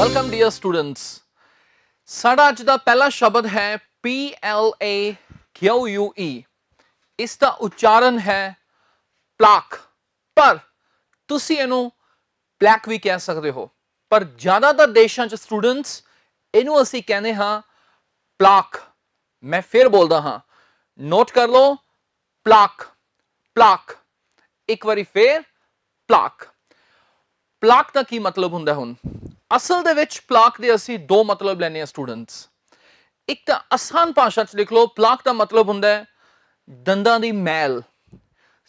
Welcome dear students. साडा अज दा पहला शब्द है PLAQUE। इसका उच्चारण है प्लाक, पर तुसी इनू प्लैक भी कह सकते हो, पर ज्यादातर देशों च स्टूडेंट्स इनू असी कहने हाँ प्लाक। मैं फिर बोलदा हाँ, नोट कर लो, प्लाक प्लाक। एक बारी फिर प्लाक। प्लाक का की मतलब हुंदा हुण? असल दे विच प्लाक दे असी दो मतलब लेने हैं स्टूडेंट्स। एक तो आसान भाषा च लिख लो, प्लाक का मतलब हुंदा है दंदां दी मैल।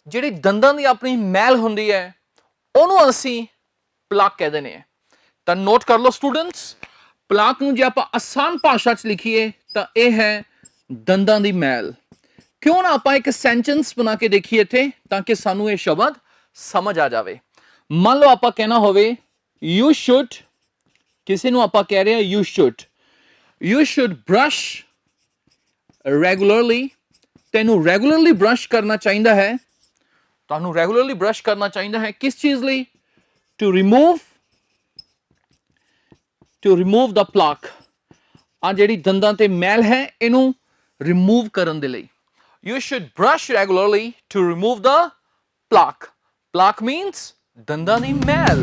जिहड़ी दंदां दी अपनी मैल हुंदी है ਉਹਨੂੰ ਅਸੀਂ प्लाक कह देने हैं। तो नोट कर लो स्टूडेंट्स, प्लाक ਨੂੰ ਜੇ ਆਪਾਂ ਆਸਾਨ ਭਾਸ਼ਾ ਚ ਲਿਖੀਏ ਤਾਂ ਇਹ ਹੈ ਦੰਦਾਂ ਦੀ ਮੈਲ। क्यों ना ਆਪਾਂ ਇੱਕ ਸੈਂਟੈਂਸ ਬਣਾ ਕੇ ਦੇਖੀਏ ਇੱਥੇ ਤਾਂ ਕਿ ਸਾਨੂੰ ਇਹ ਸ਼ਬਦ ਸਮਝ ਆ ਜਾਵੇ। ਮੰਨ ਲਓ ਆਪਾਂ ਕਹਿਣਾ ਹੋਵੇ ਯੂ ਸ਼ੁਡ, ਕਿਸੇ ਨੂੰ ਆਪਾਂ ਕਹਿ ਰਹੇ ਹਾਂ ਯੂ ਸ਼ੁਡ ਬ੍ਰਸ਼ ਰੈਗੂਲਰਲੀ। ਤੈਨੂੰ ਰੈਗੂਲਰਲੀ ਬ੍ਰਸ਼ ਕਰਨਾ ਚਾਹੀਦਾ ਹੈ, ਤੁਹਾਨੂੰ ਰੈਗੂਲਰਲੀ ਬ੍ਰਸ਼ ਕਰਨਾ ਚਾਹੀਦਾ ਹੈ। ਕਿਸ ਚੀਜ਼ ਲਈ? To remove the plaque. ਆ ਜਿਹੜੀ ਦੰਦਾਂ ਤੇ ਮੈਲ ਹੈ ਇਹਨੂੰ ਰਿਮੂਵ ਕਰਨ ਦੇ ਲਈ। You should brush regularly to remove the plaque. Plaque means ਦੰਦਾਂ ਦੀ ਮੈਲ।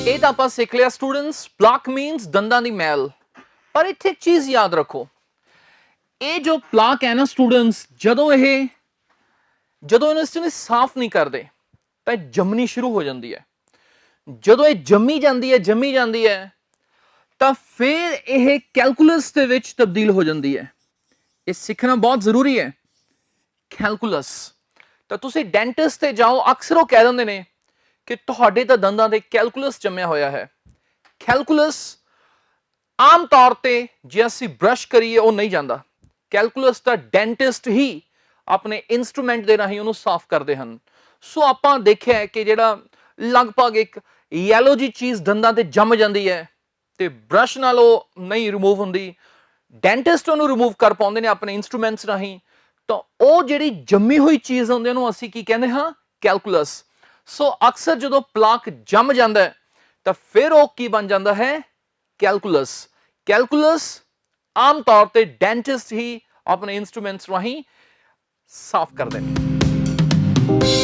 ਇਹ ਤਾਂ ਆਪਾਂ ਸਿੱਖ ਲਿਆ ਸਟੂਡੈਂਟਸ, plaque means ਦੰਦਾਂ ਦੀ ਮੈਲ। ਪਰ ਇੱਥੇ ਇੱਕ ਚੀਜ਼ ਯਾਦ ਰੱਖੋ, ਇਹ ਜੋ plaque ਹੈ ਨਾ ਸਟੂਡੈਂਟਸ, ਜਦੋਂ ਇਹਨੂੰ ਅਸੀਂ ਸਾਫ਼ ਨਹੀਂ ਕਰਦੇ ਤਾਂ ਇਹ ਜੰਮਣੀ ਸ਼ੁਰੂ ਹੋ ਜਾਂਦੀ ਹੈ। ਜਦੋਂ ਇਹ ਜੰਮੀ ਜਾਂਦੀ ਹੈ ਤਾਂ ਫਿਰ ਇਹ ਕੈਲਕੂਲਸ ਦੇ ਵਿੱਚ ਤਬਦੀਲ ਹੋ ਜਾਂਦੀ ਹੈ। ਇਹ ਸਿੱਖਣਾ ਬਹੁਤ ਜ਼ਰੂਰੀ ਹੈ, ਕੈਲਕੂਲਸ। ਤਾਂ ਤੁਸੀਂ ਡੈਂਟਿਸਟ ਤੇ ਜਾਓ, ਅਕਸਰ ਉਹ ਕਹਿ ਦਿੰਦੇ ਨੇ ਕਿ ਤੁਹਾਡੇ ਤਾਂ ਦੰਦਾਂ ਤੇ ਕੈਲਕੂਲਸ ਜੰਮਿਆ ਹੋਇਆ ਹੈ। ਕੈਲਕੂਲਸ ਆਮ ਤੌਰ ਤੇ ਜੇ ਅਸੀਂ ਬ੍ਰਸ਼ ਕਰੀਏ ਉਹ ਨਹੀਂ ਜਾਂਦਾ। ਕੈਲਕੂਲਸ ਤਾਂ ਡੈਂਟਿਸਟ ਹੀ ਆਪਣੇ ਇਨਸਟਰੂਮੈਂਟ ਦੇ ਰਾਹੀਂ ਉਹਨੂੰ ਸਾਫ਼ ਕਰਦੇ ਹਨ। ਸੋ ਆਪਾਂ ਦੇਖਿਆ ਕਿ ਜਿਹੜਾ ਲਗਭਗ ਇੱਕ ਯੈਲੋ ਜੀ ਚੀਜ਼ ਦੰਦਾਂ ਤੇ ਜੰਮ ਜਾਂਦੀ ਹੈ ਤੇ ਬ੍ਰਸ਼ ਨਾਲ ਉਹ ਨਹੀਂ ਰਿਮੂਵ ਹੁੰਦੀ, ਡੈਂਟਿਸਟ ਉਹਨੂੰ ਰਿਮੂਵ ਕਰ ਪਾਉਂਦੇ ਨੇ ਆਪਣੇ ਇਨਸਟਰੂਮੈਂਟਸ ਰਾਹੀਂ। ਤਾਂ ਉਹ ਜਿਹੜੀ ਜੰਮੀ ਹੋਈ ਚੀਜ਼ ਹੁੰਦੀ ਉਹਨੂੰ ਅਸੀਂ ਕੀ ਕਹਿੰਦੇ ਹਾਂ? ਕੈਲਕੂਲਸ। ਸੋ ਅਕਸਰ ਜਦੋਂ ਪਲਾਕ ਜੰਮ ਜਾਂਦਾ ਹੈ ਤਾਂ ਫਿਰ ਉਹ ਕੀ ਬਣ ਜਾਂਦਾ ਹੈ? ਕੈਲਕੂਲਸ। ਕੈਲਕੂਲਸ ਆਮ ਤੌਰ ਤੇ ਡੈਂਟਿਸਟ ਹੀ ਆਪਣੇ ਇਨਸਟਰੂਮੈਂਟਸ ਰਾਹੀਂ ਸਾਫ਼ ਕਰਦੇ ਨੇ।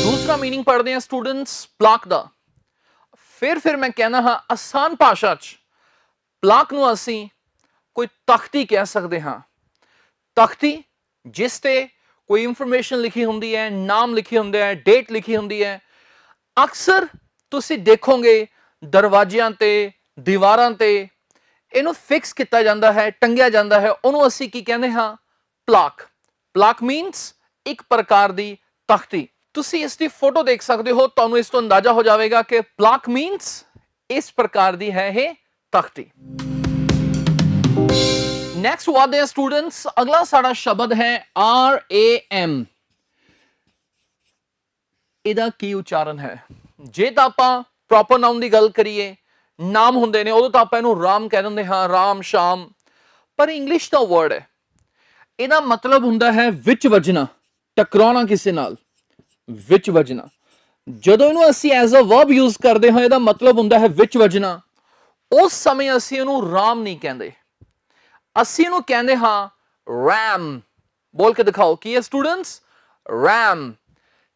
ਦੂਸਰਾ मीनिंग पढ़ते हैं स्टूडेंट्स प्लाक ਦਾ। ਫਿਰ ਮੈਂ कहना हाँ आसान भाषा ਚ प्लाक ਨੂੰ ਅਸੀਂ ਕੋਈ ਤਖਤੀ ਕਹਿ ਸਕਦੇ ਹਾਂ। ਤਖਤੀ ਜਿਸ ਤੇ ਕੋਈ ਇਨਫੋਰਮੇਸ਼ਨ ਲਿਖੀ ਹੁੰਦੀ ਹੈ, ਨਾਮ ਲਿਖੇ ਹੁੰਦੇ ਹੈ, ਡੇਟ ਲਿਖੀ ਹੁੰਦੀ ਹੈ। ਅਕਸਰ ਤੁਸੀਂ ਦੇਖੋਗੇ ਦਰਵਾਜ਼ਿਆਂ ਤੇ, ਦੀਵਾਰਾਂ ਤੇ ਇਹਨੂੰ ਫਿਕਸ ਕੀਤਾ ਜਾਂਦਾ ਹੈ, ਟੰਗਿਆ ਜਾਂਦਾ ਹੈ। ਉਹਨੂੰ ਅਸੀਂ ਕੀ ਕਹਿੰਦੇ ਹਾਂ? ਪਲਾਕ। ਪਲਾਕ ਮੀਨਸ ਇੱਕ ਪ੍ਰਕਾਰ ਦੀ ਤਖਤੀ। ਤੁਸੀਂ ਇਸ ਦੀ ਫੋਟੋ ਦੇਖ ਸਕਦੇ ਹੋ, ਤੁਹਾਨੂੰ ਇਸ ਤੋਂ ਅੰਦਾਜ਼ਾ ਹੋ ਜਾਵੇਗਾ ਕਿ ਪਲਾਕ ਮੀਨਸ ਇਸ ਪ੍ਰਕਾਰ ਦੀ ਹੈ ਇਹ ਤਖਤੀ। नेक्स्ट वादे हैं स्टूडेंट्स, अगला साड़ा शब्द है RAM। ਇਹਦਾ ਕੀ ਉਚਾਰਨ ਹੈ? ਜੇ ਤਾਂ ਆਪਾਂ ਪ੍ਰੋਪਰ ਨਾਉਨ ਦੀ ਗੱਲ ਕਰੀਏ, ਨਾਮ ਹੁੰਦੇ ਨੇ, ਉਦੋਂ ਤਾਂ ਆਪਾਂ ਇਹਨੂੰ ਰਾਮ ਕਹਿ ਦਿੰਦੇ ਹਾਂ, ਰਾਮ ਸ਼ਾਮ। ਪਰ ਇੰਗਲਿਸ਼ ਦਾ ਵਰਡ ਹੈ, ਇਹਦਾ ਮਤਲਬ ਹੁੰਦਾ ਹੈ ਵਿੱਚ ਵੱਜਣਾ, ਟਕਰਾਉਣਾ ਕਿਸੇ ਨਾਲ, ਵਿੱਚ ਵੱਜਣਾ। ਜਦੋਂ ਇਹਨੂੰ ਅਸੀਂ ਐਜ਼ ਅ ਵਰਬ ਯੂਜ਼ ਕਰਦੇ ਹਾਂ, ਇਹਦਾ ਮਤਲਬ ਹੁੰਦਾ ਹੈ ਵਿੱਚ ਵੱਜਣਾ। ਉਸ ਸਮੇਂ ਅਸੀਂ ਇਹਨੂੰ ਰਾਮ ਨਹੀਂ ਕਹਿੰਦੇ, ਅਸੀਂ ਇਹਨੂੰ ਕਹਿੰਦੇ ਹਾਂ ਰੈਮ। ਬੋਲ ਕੇ ਦਿਖਾਓ ਕੀ ਹੈ ਸਟੂਡੈਂਟਸ? ਰੈਮ।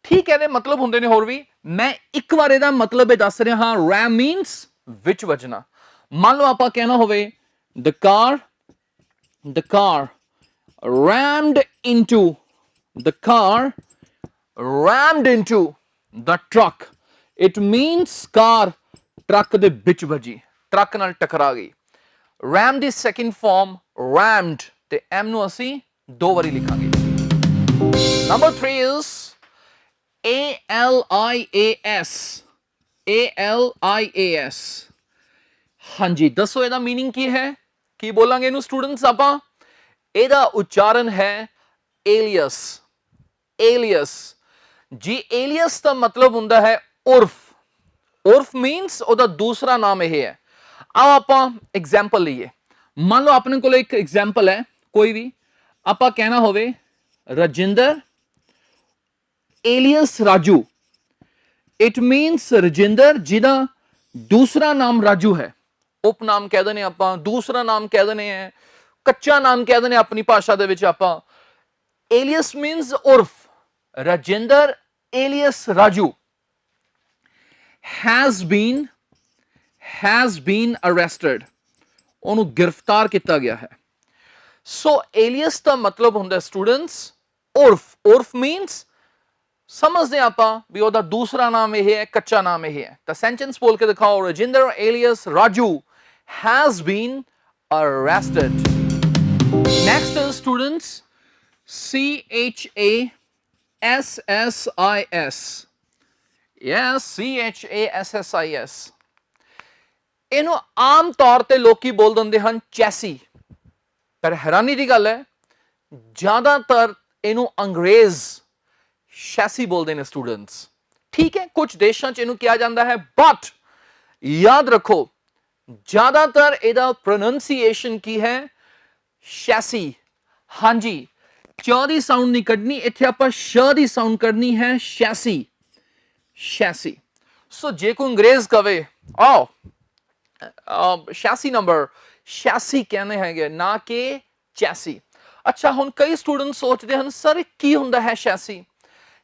ਠੀਕ ਹੈ, ਇਹਦੇ ਮਤਲਬ ਹੁੰਦੇ ਨੇ ਹੋਰ ਵੀ, ਮੈਂ ਇੱਕ ਵਾਰ ਇਹਦਾ ਮਤਲਬ ਇਹ ਦੱਸ ਰਿਹਾ ਹਾਂ। ਰੈਮ ਮੀਨਸ ਵਿੱਚ ਵੱਜਣਾ। ਮੰਨ ਲਓ ਆਪਾਂ ਕਹਿਣਾ ਹੋਵੇ the car rammed into the truck। it means car truck ਦੇ ਵਿੱਚ ਵੱਜੀ, ਟਰੱਕ ਨਾਲ ਟਕਰਾ ਗਈ। ਰੈਮ ਦੀ ਸੈਕਿੰਡ ਫਾਰਮ rammed ਤੇ M ਨੂੰ ਅਸੀਂ ਦੋ ਵਾਰੀ ਲਿਖਾਂਗੇ। Number 3 is ALIAS। ਹਾਂਜੀ, ਦੱਸੋ ਇਹਦਾ मीनिंग ਕੀ ਹੈ? ਕੀ ਬੋਲਾਂਗੇ ਇਹਨੂੰ ਸਟੂਡੈਂਟਸ ਆਪਾਂ? ਇਹਦਾ ਉਚਾਰਨ ਹੈ ਏਲੀਅਸ। ਜੀ ਏਲੀਅਸ ਦਾ ਮਤਲਬ ਹੁੰਦਾ ਹੈ ਉਰਫ। ਉਰਫ ਮੀਨਸ ਉਹਦਾ ਦੂਸਰਾ ਨਾਮ ਇਹ ਹੈ। ਆਓ ਆਪਾਂ ਐਗਜ਼ਾਮਪਲ ਲਈਏ। ਮੰਨ ਲਓ ਆਪਣੇ ਕੋਲ ਇੱਕ ਐਗਜ਼ਾਮਪਲ ਹੈ ਕੋਈ ਵੀ, ਆਪਾਂ ਕਹਿਣਾ ਹੋਵੇ Rajinder alias Raju. It means Rajinder ਜਿਹਦਾ ਦੂਸਰਾ ਨਾਮ ਰਾਜੂ ਹੈ। ਉਪਨਾਮ ਕਹਿ ਦਿੰਦੇ ਆਪਾਂ, ਦੂਸਰਾ ਨਾਮ ਕਹਿ ਦਿੰਦੇ ਆ, ਕੱਚਾ ਨਾਮ ਕਹਿ ਦਿੰਦੇ ਆਪਣੀ ਭਾਸ਼ਾ ਦੇ ਵਿੱਚ ਆਪਾਂ। ਏਲੀਅਸ ਮੀਨਸ ਉਰਫ। Rajinder alias Raju has been arrested, ਉਹਨੂੰ ਗ੍ਰਿਫਤਾਰ ਕੀਤਾ ਗਿਆ ਹੈ। ਸੋ ਏਲੀਅਸ ਦਾ ਮਤਲਬ ਹੁੰਦਾ ਸਟੂਡੈਂਟਸ ਉਰਫ। ਉਰਫ ਮੀਨਸ ਸਮਝਦੇ ਆਪਾਂ ਵੀ ਉਹਦਾ ਦੂਸਰਾ ਨਾਮ ਇਹ ਹੈ, ਕੱਚਾ ਨਾਮ ਇਹ ਹੈ। ਤਾਂ ਸੈਂਟੈਂਸ ਬੋਲ ਕੇ ਦਿਖਾਓ, Rajinder alias Raju has been arrested. Next is students CHASSIS. Yes, CHASSIS. ਇਹਨੂੰ ਆਮ ਤੌਰ ਤੇ ਲੋਕੀ ਬੋਲ ਦਿੰਦੇ ਹਨ ਚੈਸੀ, ਪਰ ਹੈਰਾਨੀ ਦੀ ਗੱਲ ਹੈ ਜ਼ਿਆਦਾਤਰ ਇਹਨੂੰ ਅੰਗਰੇਜ਼ ਸ਼ੈਸੀ ਬੋਲਦੇ ਨੇ ਸਟੂਡੈਂਟਸ। ਠੀਕ ਹੈ, ਕੁਝ ਦੇਸ਼ਾਂ 'ਚ ਇਹਨੂੰ ਕਿਹਾ ਜਾਂਦਾ ਹੈ, ਬਟ ਯਾਦ ਰੱਖੋ ਜ਼ਿਆਦਾਤਰ ਇਹਦਾ ਪ੍ਰੋਨੰਸੀਏਸ਼ਨ ਕੀ ਹੈ? ਸ਼ੈਸੀ। ਹਾਂਜੀ, ਚ ਦੀ ਸਾਊਂਡ ਨਹੀਂ ਕੱਢਣੀ, ਇੱਥੇ ਆਪਾਂ ਸ਼ ਦੀ ਸਾਊਂਡ ਕਰਨੀ ਹੈ, ਸ਼ੈਸੀ। ਸ਼ੈਸੀ। ਸੋ ਜੇ ਕੋਈ ਅੰਗਰੇਜ਼ ਕਵੇ ਆਓ ਸ਼ੈਸੀ ਨੰਬਰ, ਸ਼ੈਸੀ ਕਹਿੰਦੇ ਹੈਗੇ ਨਾ ਕਿ ਚੈਸੀ। ਅੱਛਾ, ਹੁਣ ਕਈ ਸਟੂਡੈਂਟ ਸੋਚਦੇ ਹਨ ਸਰ ਕੀ ਹੁੰਦਾ ਹੈ ਸ਼ੈਸੀ?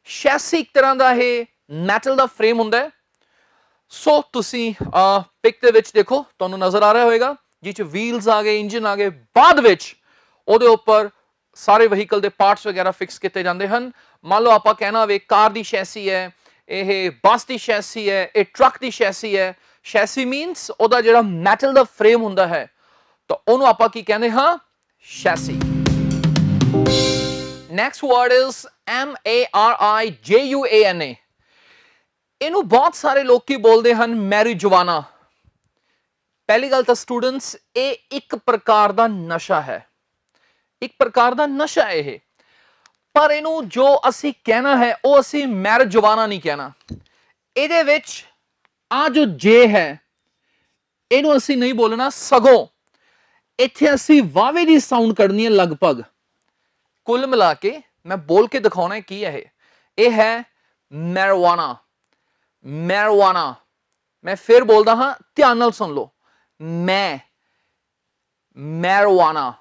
ਸ਼ੈਸੀ ਇੱਕ ਤਰ੍ਹਾਂ ਦਾ ਇਹ ਮੈਟਲ ਦਾ ਫਰੇਮ ਹੁੰਦਾ ਹੈ। ਸੋ ਤੁਸੀਂ ਪਿਕ ਦੇ ਵਿੱਚ ਦੇਖੋ, ਤੁਹਾਨੂੰ ਨਜ਼ਰ ਆ ਰਿਹਾ ਹੋਵੇਗਾ, ਜਿਹ 'ਚ ਵੀਲਸ ਆ ਗਏ, ਇੰਜਨ ਆ ਗਏ, ਬਾਅਦ ਵਿੱਚ ਉਹਦੇ ਉੱਪਰ ਸਾਰੇ ਵਹੀਕਲ ਦੇ ਪਾਰਟਸ ਵਗੈਰਾ ਫਿਕਸ ਕੀਤੇ ਜਾਂਦੇ ਹਨ। ਮੰਨ ਲਓ ਆਪਾਂ ਕਹਿਣਾ ਹੋਵੇ ਕਾਰ ਦੀ ਸ਼ੈਸੀ ਹੈ, ਇਹ ਬੱਸ ਦੀ ਸ਼ੈਸੀ ਹੈ, ਇਹ ਟਰੱਕ ਦੀ ਸ਼ੈਸੀ ਹੈ। ਸ਼ੈਸੀ ਮੀਨਸ ਉਹਦਾ ਜਿਹੜਾ ਮੈਟਲ ਦਾ ਫਰੇਮ ਹੁੰਦਾ ਹੈ, ਤਾਂ ਉਹਨੂੰ ਆਪਾਂ ਕੀ ਕਹਿੰਦੇ ਹਾਂ? ਸ਼ੈਸੀ। Next word is MARIJUANA. ਇਹਨੂੰ ਬਹੁਤ ਸਾਰੇ ਲੋਕੀ ਬੋਲਦੇ ਹਨ ਮੈਰੀਜਵਾਨਾ। ਪਹਿਲੀ ਗੱਲ ਤਾਂ ਸਟੂਡੈਂਟਸ ਇਹ ਇੱਕ ਪ੍ਰਕਾਰ ਦਾ ਨਸ਼ਾ ਹੈ, ਇੱਕ ਪ੍ਰਕਾਰ ਦਾ ਨਸ਼ਾ ਇਹ। ਪਰ ਇਹਨੂੰ ਜੋ ਅਸੀਂ ਕਹਿਣਾ ਹੈ ਉਹ ਅਸੀਂ ਮੈਰੀਜਵਾਨਾ ਨਹੀਂ ਕਹਿਣਾ। ਇਹਦੇ ਵਿੱਚ ਆ ਜੋ ਜੇ ਹੈ ਇਹਨੂੰ ਅਸੀਂ ਨਹੀਂ ਬੋਲਣਾ, ਸਗੋਂ ਇੱਥੇ ਅਸੀਂ ਵਾਵੇ ਦੀ ਸਾਊਂਡ ਕਰਨੀ ਹੈ ਲਗਭਗ। ਕੁੱਲ ਮਿਲਾ ਕੇ ਮੈਂ ਬੋਲ ਕੇ ਦਿਖਾਉਣਾ ਕੀ ਹੈ ਇਹ ਹੈ ਮੈਰੀਜਵਾਨਾ। ਮੈਰੀਜਵਾਨਾ। ਮੈਂ ਫਿਰ ਬੋਲਦਾ ਹਾਂ, ਧਿਆਨ ਨਾਲ ਸੁਣ ਲਓ। ਮੈਰੀਜਵਾਨਾ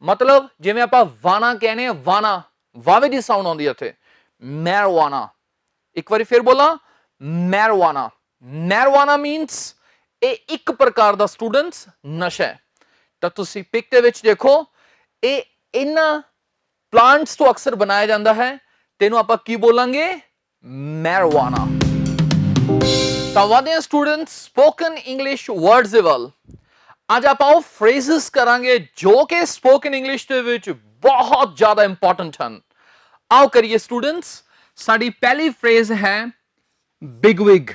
ਮਤਲਬ ਜਿਵੇਂ ਆਪਾਂ ਵਾਣਾ ਕਹਿੰਦੇ ਆ, ਵਾਣਾ ਵਾਵੇ ਦੀ ਸਾਊਂਡ ਆਉਂਦੀ ਹੈ ਉੱਥੇ। ਮੈਰੀਜਵਾਨਾ। ਇੱਕ ਵਾਰੀ ਫਿਰ ਬੋਲਾਂ, ਮੈਰੀਜਵਾਨਾ। ਮੈਰੀਜਵਾਨਾ ਮੀਨਸ ਇਹ ਇੱਕ ਪ੍ਰਕਾਰ ਦਾ ਸਟੂਡੈਂਟਸ ਨਸ਼ਾ ਹੈ। ਤਾਂ ਤੁਸੀਂ ਪਿਕ ਦੇ ਵਿੱਚ ਦੇਖੋ, ਇਹ ਇਹਨਾਂ ਪਲਾਂਟਸ ਤੋਂ ਅਕਸਰ ਬਣਾਇਆ ਜਾਂਦਾ ਹੈ, ਤੈਨੂੰ ਆਪਾਂ ਕੀ ਬੋਲਾਂਗੇ? ਮੈਰੀਜਵਾਨਾ। ਤਾਂ ਵਧਦੇ ਹਾਂ ਸਟੂਡੈਂਟਸ ਸਪੋਕਨ ਇੰਗਲਿਸ਼ ਵਰਡਸ ਦੇ ਵੱਲ। ਅੱਜ ਆਪਾਂ ਉਹ ਫਰੇਜ਼ਸ ਕਰਾਂਗੇ ਜੋ ਕਿ ਸਪੋਕਨ ਇੰਗਲਿਸ਼ ਦੇ ਵਿੱਚ ਬਹੁਤ ਜ਼ਿਆਦਾ ਇੰਪੋਰਟੈਂਟ ਹਨ। ਆਓ ਕਰੀਏ ਸਟੂਡੈਂਟਸ। ਸਾਡੀ ਪਹਿਲੀ ਫਰੇਜ਼ ਹੈ ਬਿਗਵਿਗ।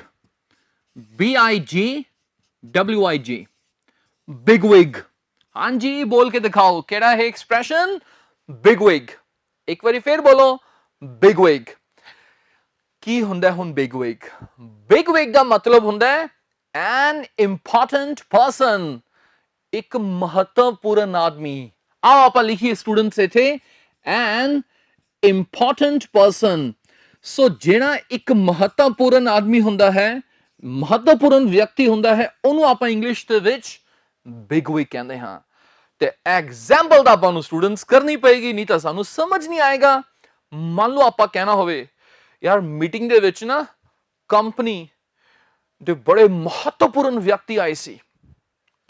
BIGWIG। ਬਿਗਵਿਗ। ਹਾਂਜੀ, ਬੋਲ ਕੇ ਦਿਖਾਓ ਕਿਹੜਾ ਹੈ ਐਕਸਪ੍ਰੈਸ਼ਨ? ਬਿਗਵਿਗ। ਇੱਕ ਵਾਰੀ ਫਿਰ ਬੋਲੋ, ਬਿਗਵਿਗ। ਕੀ ਹੁੰਦਾ ਹੁਣ ਬਿਗਵਿਗ? ਬਿਗਵਿਗ ਦਾ ਮਤਲਬ ਹੁੰਦਾ ਹੈ ਐਨ ਇੰਪੋਰਟੈਂਟ ਪਰਸਨ, ਇੱਕ ਮਹੱਤਵਪੂਰਨ ਆਦਮੀ। ਆਓ ਆਪਾਂ ਲਿਖੀਏ ਸਟੂਡੈਂਟਸ ਇੱਥੇ ਐਨ ਇੰਪੋਰਟੈਂਟ ਪਰਸਨ। ਸੋ ਜਿਹੜਾ ਇੱਕ ਮਹੱਤਵਪੂਰਨ ਆਦਮੀ ਹੁੰਦਾ ਹੈ, ਮਹੱਤਵਪੂਰਨ ਵਿਅਕਤੀ ਹੁੰਦਾ ਹੈ, ਉਹਨੂੰ ਆਪਾਂ ਇੰਗਲਿਸ਼ ਦੇ ਵਿੱਚ ਬਿਗਵਿਗ ਕਹਿੰਦੇ ਹਾਂ। ਤੇ ਐਗਜ਼ਾਮਪਲ ਤਾਂ ਆਪਾਂ ਨੂੰ ਸਟੂਡੈਂਟਸ ਕਰਨੀ ਪਏਗੀ, ਨਹੀਂ ਤਾਂ ਸਾਨੂੰ ਸਮਝ ਨਹੀਂ ਆਏਗਾ। ਮੰਨ ਲਓ ਆਪਾਂ ਕਹਿਣਾ ਹੋਵੇ ਯਾਰ ਮੀਟਿੰਗ ਦੇ ਵਿੱਚ ਨਾ ਕੰਪਨੀ ਦੇ ਬੜੇ ਮਹੱਤਵਪੂਰਨ ਵਿਅਕਤੀ ਆਏ ਸੀ,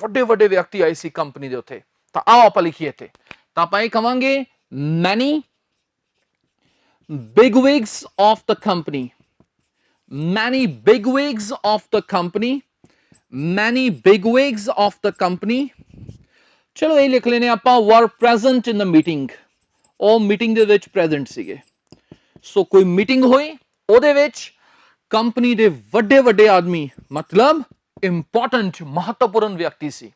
ਵੱਡੇ ਵੱਡੇ ਵਿਅਕਤੀ ਆਏ ਸੀ ਕੰਪਨੀ ਦੇ ਉੱਤੇ। ਤਾਂ ਆਓ ਆਪਾਂ ਲਿਖੀਏ ਇੱਥੇ, ਤਾਂ ਆਪਾਂ ਇਹ ਕਵਾਂਗੇ ਮੈਨੀ bigwigs of the company. Many bigwigs of the company. Many bigwigs of the company. ਚਲੋ ਇਹ ਲਿਖ ਲੈਨੇ ਆਪਾਂ were present in the meeting. ਉਹ ਮੀਟਿੰਗ ਦੇ ਵਿੱਚ ਪ੍ਰੈਜ਼ੈਂਟ ਸੀਗੇ। ਸੋ ਕੋਈ ਮੀਟਿੰਗ ਹੋਈ, ਉਹਦੇ ਵਿੱਚ ਕੰਪਨੀ ਦੇ ਵੱਡੇ ਵੱਡੇ ਆਦਮੀ ਮਤਲਬ ਇੰਪੋਰਟੈਂਟ ਮਹੱਤਵਪੂਰਨ ਵਿਅਕਤੀ ਸੀ।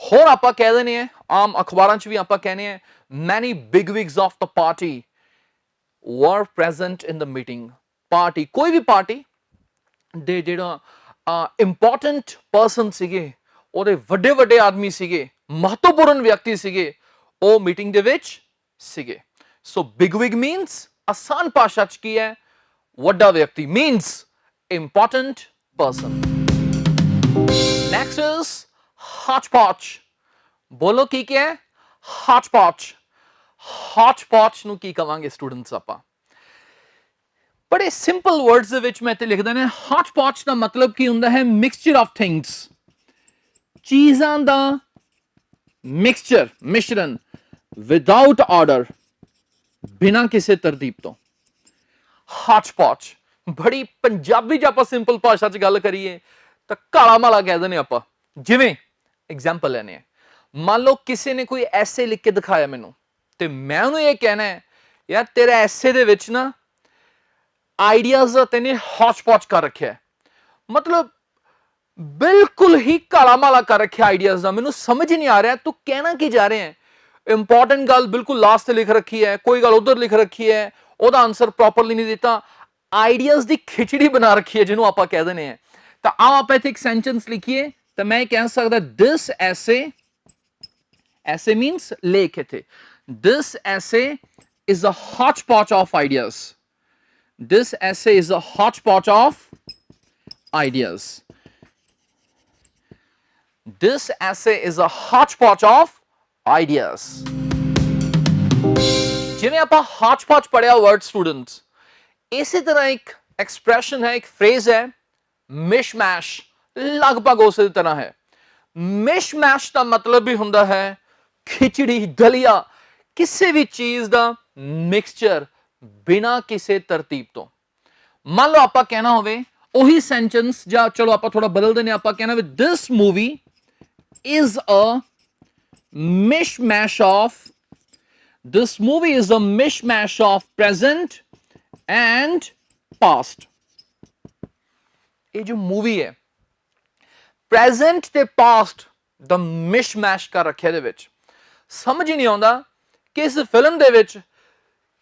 ਹੋਰ ਆਪਾਂ ਕਹਿ ਦਿੰਦੇ ਆ, ਆਮ ਅਖਬਾਰਾਂ 'ਚ ਵੀ ਆਪਾਂ ਕਹਿੰਦੇ ਆ many bigwigs of the party were present in the meeting. Party, ਕੋਈ ਵੀ ਪਾਰਟੀ ਦੇ ਜਿਹੜਾ ਇੰਪੋਰਟੈਂਟ ਪਰਸਨ ਸੀਗੇ, ਉਹਦੇ ਵੱਡੇ ਵੱਡੇ ਆਦਮੀ ਸੀਗੇ, ਮਹੱਤਵਪੂਰਨ ਵਿਅਕਤੀ ਸੀਗੇ, ਉਹ ਮੀਟਿੰਗ ਦੇ ਵਿੱਚ ਸੀਗੇ। ਸੋ ਬਿਗਵਿਗ ਮੀਨਸ ਆਸਾਨ ਭਾਸ਼ਾ 'ਚ ਕੀ ਹੈ? ਵੱਡਾ ਵਿਅਕਤੀ, means important person. Next is hodgepodge. ਬੋਲੋ ਕੀ ਹੈ hodgepodge. hodgepodge ਨੂੰ ਕੀ ਕਵਾਂਗੇ ਸਟੂਡੈਂਟਸ ਆਪਾਂ? ਬੜੇ ਸਿੰਪਲ ਵਰਡਸ ਦੇ ਵਿੱਚ ਮੈਂ ਇੱਥੇ ਲਿਖਦਾ ਨੇ hodgepodge ਦਾ ਮਤਲਬ ਕੀ ਹੁੰਦਾ ਹੈ ਮਿਕਸਚਰ ਆਫ ਥਿੰਗਸ, ਚੀਜ਼ਾਂ ਦਾ ਮਿਕਸਚਰ, ਮਿਸ਼ਰਣ, ਵਿਦਆਊਟ ਆਰਡਰ, ਬਿਨਾਂ ਕਿਸੇ ਤਰਤੀਬ ਤੋਂ। hodgepodge ਬੜੀ ਪੰਜਾਬੀ ਚ ਆਪਾਂ ਸਿੰਪਲ ਭਾਸ਼ਾ ਚ ਗੱਲ ਕਰੀਏ ਤਾਂ ਕਾਲਾ ਮਾਲਾ ਕਹਿ ਦਿੰਦੇ ਆਪਾਂ। ਜਿਵੇਂ ਐਗਜ਼ਾਮਪਲ ਲੈਣੇ ਆ, ਮੰਨ ਲਓ ਕਿਸੇ ਨੇ ਕੋਈ ਐਸੇ ਲਿਖ ਕੇ ਦਿਖਾਇਆ ਮੈਨੂੰ ਤੇ ਮੈਂ ਉਹਨੂੰ ਇਹ ਕਹਿਣਾ ਹੈ ਯਾਰ ਤੇਰਾ ਐਸੇ ਦੇ ਵਿੱਚ ਨਾ ਆਈਡੀਆਜ਼ ਦਾ ਤੈਨੇ hodgepodge ਕਰ ਰੱਖਿਆ ਹੈ, ਮਤਲਬ ਬਿਲਕੁਲ ਹੀ ਕਾਲਾ ਮਾਲਾ ਕਰ ਰੱਖਿਆ ਆਈਡੀਆਜ਼ ਦਾ, ਮੈਨੂੰ ਸਮਝ ਹੀ ਨਹੀਂ ਆ ਰਿਹਾ ਤੂੰ ਕਹਿਣਾ ਕੀ ਜਾ ਰਿਹਾ ਹੈ। ਇੰਪੋਰਟੈਂਟ ਗੱਲ ਬਿਲਕੁਲ ਲਾਸਟ ਤੇ ਲਿਖ ਰੱਖੀ ਹੈ, ਕੋਈ ਗੱਲ ਉਧਰ ਲਿਖ ਰੱਖੀ ਹੈ, ਉਹਦਾ ਆਨਸਰ ਪ੍ਰੋਪਰਲੀ ਨਹੀਂ ਦਿੱਤਾ, ਆਈਡੀਆਜ਼ ਦੀ ਖਿਚੜੀ ਬਣਾ ਰੱਖੀ ਹੈ ਜਿਹਨੂੰ ਆਪਾਂ ਕਹਿ ਦਿੰਦੇ ਆ। ਤਾਂ ਆਓ ਆਪਾਂ ਇੱਥੇ ਇੱਕ ਸੈਂਟੈਂਸ ਲਿਖੀਏ ਤਾਂ ਮੈਂ ਕਹਿ ਸਕਦਾ ਦਿਸ ਐਸੇ, ਐਸੇ ਮੀਨਸ ਲੇਖ, ਇੱਥੇ ਦਿਸ ਐਸੇ is a hodgepodge of ideas. This essay is a hodgepodge of ideas. This essay is a hodgepodge of ideas. ਜਿਵੇਂ ਆਪਾਂ hodgepodge ਪੜਿਆ ਵਰਡ ਸਟੂਡੈਂਟਸ, ਇਸੇ ਤਰ੍ਹਾਂ ਇੱਕ ਐਕਸਪ੍ਰੈਸ਼ਨ ਹੈ, ਇੱਕ ਫਰੇਜ਼ ਹੈ mishmash, ਲਗਭਗ ਉਸੇ ਤਰ੍ਹਾਂ ਹੈ। mishmash ਦਾ ਮਤਲਬ ਵੀ ਹੁੰਦਾ ਹੈ ਖਿਚੜੀ, ਦਲੀਆ, ਕਿਸੇ ਵੀ ਚੀਜ਼ ਦਾ ਮਿਕਸਚਰ ਬਿਨਾਂ ਕਿਸੇ ਤਰਤੀਬ ਤੋਂ। ਮੰਨ ਲਓ ਆਪਾਂ ਕਹਿਣਾ ਹੋਵੇ ਉਹੀ ਸੈਂਟੈਂਸ, ਜਾਂ ਚਲੋ ਆਪਾਂ ਥੋੜਾ ਬਦਲ ਦਿੰਦੇ, ਆਪਾਂ ਕਹਿਣਾ ਵੀ this movie is a mishmash of, this movie is a mishmash of present and past. ਇਹ ਜੋ ਮੂਵੀ ਹੈ ਪ੍ਰੈਜ਼ੈਂਟ ਤੇ ਪਾਸਟ ਦਾ ਮਿਸ਼ਮੈਸ਼ ਕਰ ਰੱਖਿਆ ਇਹਦੇ ਵਿੱਚ। ਸਮਝ ਹੀ ਨਹੀਂ ਆਉਂਦਾ ਕਿ ਇਸ ਫਿਲਮ ਦੇ ਵਿੱਚ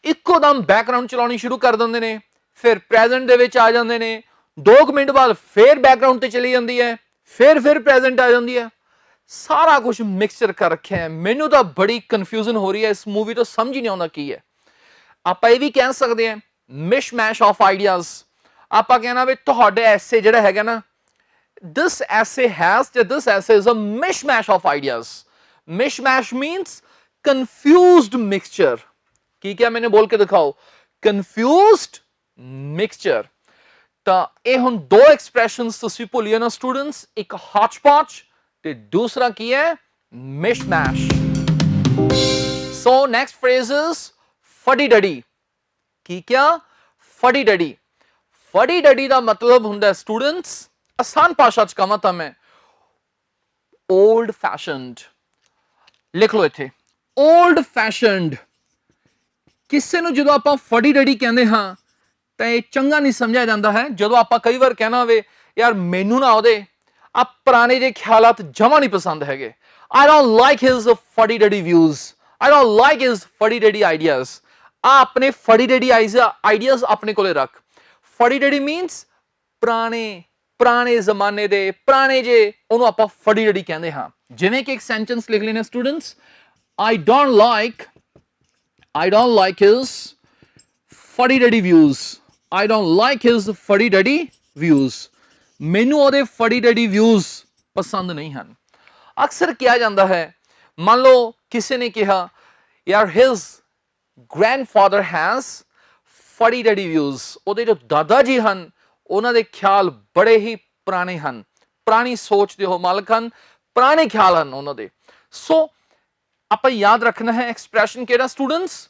ਇੱਕੋ ਦਮ ਬੈਕਗ੍ਰਾਉਂਡ ਚਲਾਉਣੀ ਸ਼ੁਰੂ ਕਰ ਦਿੰਦੇ ਨੇ, ਫਿਰ ਪ੍ਰੈਜ਼ੈਂਟ ਦੇ ਵਿੱਚ ਆ ਜਾਂਦੇ ਨੇ, 2 ਮਿੰਟ ਬਾਅਦ ਫਿਰ ਬੈਕਗ੍ਰਾਉਂਡ ਤੇ ਚਲੀ ਜਾਂਦੀ ਹੈ, ਫਿਰ ਪ੍ਰੈਜ਼ੈਂਟ ਆ ਜਾਂਦੀ ਹੈ, ਸਾਰਾ ਕੁਝ ਮਿਕਸਚਰ ਕਰ ਰੱਖਿਆ ਹੈ। ਮੈਨੂੰ ਤਾਂ ਬੜੀ ਕਨਫਿਊਜ਼ਨ ਹੋ ਰਹੀ ਹੈ ਇਸ ਮੂਵੀ ਤੋਂ, ਸਮਝ ਹੀ ਨਹੀਂ ਆਉਂਦਾ ਕੀ ਹੈ। ਆਪਾਂ ਇਹ ਵੀ ਕਹਿ ਸਕਦੇ ਹਾਂ ਮਿਸ਼ਮੈਸ਼ ਆਫ ਆਈਡੀਆਜ਼। ਆਪਾਂ ਕਹਿਣਾ ਵੀ ਤੁਹਾਡੇ ਐਸੇ ਜਿਹੜਾ ਹੈਗਾ ਨਾ, this essay has, this essay is a mishmash of ideas. Mishmash means confused mixture. ਕੀ ਕਿਹਾ ਮੈंने ਬੋਲ ਕੇ ਦਿਖਾਓ, confused mixture। ਤਾਂ ਇਹ ਹੁਣ ਦੋ ਐਕਸਪ੍ਰੈਸ਼ਨਸ ਤੁਸੀਂ ਭੁੱਲਿਓ ਨਾ ਸਟੂਡੈਂਟਸ, ਇੱਕ hodgepodge ਤੇ ਦੂਸਰਾ ਕੀ ਹੈ mishmash। So next phrase is fuddy duddy। ਕੀ ਕਿਹਾ fuddy duddy। fuddy duddy ਦਾ ਮਤਲਬ ਹੁੰਦਾ ਸਟੂਡੈਂਟਸ, ਆਸਾਨ ਭਾਸ਼ਾ ਚ ਕਹਾਂ ਤਾਂ ਮੈਂ old fashioned। ਲਿਖ ਲਓ ਇੱਥੇ old fashioned। ਕਿਸੇ ਨੂੰ ਜਦੋਂ ਆਪਾਂ ਫੜੀ ਡੜੀ ਕਹਿੰਦੇ ਹਾਂ ਤਾਂ ਇਹ ਚੰਗਾ ਨਹੀਂ ਸਮਝਿਆ ਜਾਂਦਾ ਹੈ। ਜਦੋਂ ਆਪਾਂ ਕਈ ਵਾਰ ਕਹਿਣਾ ਹੋਵੇ ਯਾਰ ਮੈਨੂੰ ਨਾ ਉਹਦੇ ਆ ਪੁਰਾਣੇ ਜਿਹੇ ਖਿਆਲਾਤ ਜਮਾ ਨਹੀਂ ਪਸੰਦ ਹੈਗੇ, I don't like his fuddy duddy views, I don't like his fuddy duddy ideas। ਆ ਆਪਣੇ ਫੜੀ ਡੜੀ ਆਈਡੀਆਜ਼ ਆਪਣੇ ਕੋਲੇ ਰੱਖ। ਫੜੀ ਡੜੀ ਮੀਨਸ ਪੁਰਾਣੇ ਜ਼ਮਾਨੇ ਦੇ ਪੁਰਾਣੇ ਜੇ, ਉਹਨੂੰ ਆਪਾਂ ਫੜੀ ਡੜੀ ਕਹਿੰਦੇ ਹਾਂ। ਜਿਵੇਂ ਕਿ ਇੱਕ ਸੈਂਟੈਂਸ ਲਿਖ ਲੈਣਾ students, I don't like his fuddy duddy views, I don't like his fuddy duddy views। ਮੈਨੂੰ ਉਹਦੇ ਫੜੀ ਡੜੀ ਵਿਊਜ਼ ਪਸੰਦ ਨਹੀਂ ਹਨ। ਅਕਸਰ ਕਿਹਾ ਜਾਂਦਾ ਹੈ, ਮੰਨ ਲਓ ਕਿਸੇ ਨੇ ਕਿਹਾ ਯਾਰ his grandfather has fuddy duddy views, ਉਹਦੇ ਜੋ ਦਾਦਾ ਜੀ ਹਨ ਉਹਨਾਂ ਦੇ ਖਿਆਲ ਬੜੇ ਹੀ ਪੁਰਾਣੇ ਹਨ, ਪੁਰਾਣੀ ਸੋਚ ਦੇ ਉਹ ਮਾਲਕ ਹਨ, ਪੁਰਾਣੇ ਖਿਆਲ ਹਨ ਉਹਨਾਂ ਦੇ। ਸੋ ਆਪਾਂ ਯਾਦ ਰੱਖਣਾ ਹੈ ਐਕਸਪ੍ਰੈਸ਼ਨ ਕਿਹੜਾ students,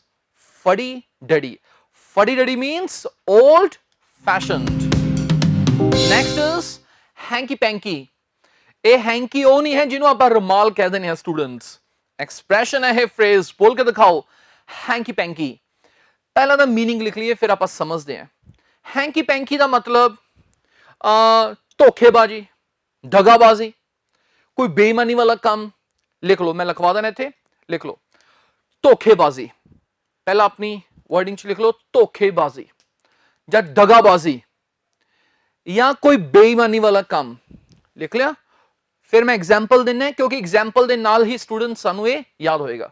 fuddy duddy. Fuddy duddy means old fashioned। Next is hanky panky. ਇਹ ਹੈਂਕੀ ਉਹ ਨਹੀਂ ਹੈ ਜਿਹਨੂੰ ਆਪਾਂ ਰੁਮਾਲ ਕਹਿ ਦਿੰਦੇ ਹਾਂ ਸਟੂਡੈਂਟਸ, ਐਕਸਪ੍ਰੈਸ਼ਨ ਹੈ ਇਹ ਫਰੇਜ਼, ਬੋਲ ਕੇ ਦਿਖਾਓ ਹੈਂਕੀ ਪੈਂਕੀ। ਪਹਿਲਾਂ ਦਾ ਮੀਨਿੰਗ ਲਿਖ ਲਈਏ ਫਿਰ ਆਪਾਂ ਸਮਝਦੇ ਹਾਂ। ਹੈਂਕੀ ਪੈਂਕੀ ਦਾ ਮਤਲਬ ਧੋਖੇਬਾਜ਼ੀ, ਦਗਾਬਾਜ਼ੀ, ਕੋਈ ਬੇਈਮਾਨੀ ਵਾਲਾ ਕੰਮ। ਲਿਖ ਲਓ, ਮੈਂ ਲਿਖਵਾ ਦੇਣਾ ਇੱਥੇ, ਲਿਖ ਲਓ ਧੋਖੇਬਾਜ਼ੀ। ਪਹਿਲਾਂ ਆਪਣੀ ਵਰਡਿੰਗ ਚ ਲਿਖ ਲਓ ਧੋਖੇਬਾਜ਼ੀ ਜਾਂ ਦਗਾਬਾਜ਼ੀ ਜਾਂ ਕੋਈ ਬੇਈਮਾਨੀ ਵਾਲਾ ਕੰਮ। ਲਿਖ ਲਿਆ? ਫਿਰ ਮੈਂ ਐਗਜ਼ਾਮਪਲ ਦਿੰਨਾ ਕਿਉਂਕਿ ਐਗਜ਼ਾਮਪਲ ਦੇ ਨਾਲ ਹੀ ਸਟੂਡੈਂਟ ਸਾਨੂੰ ਇਹ ਯਾਦ ਹੋਏਗਾ।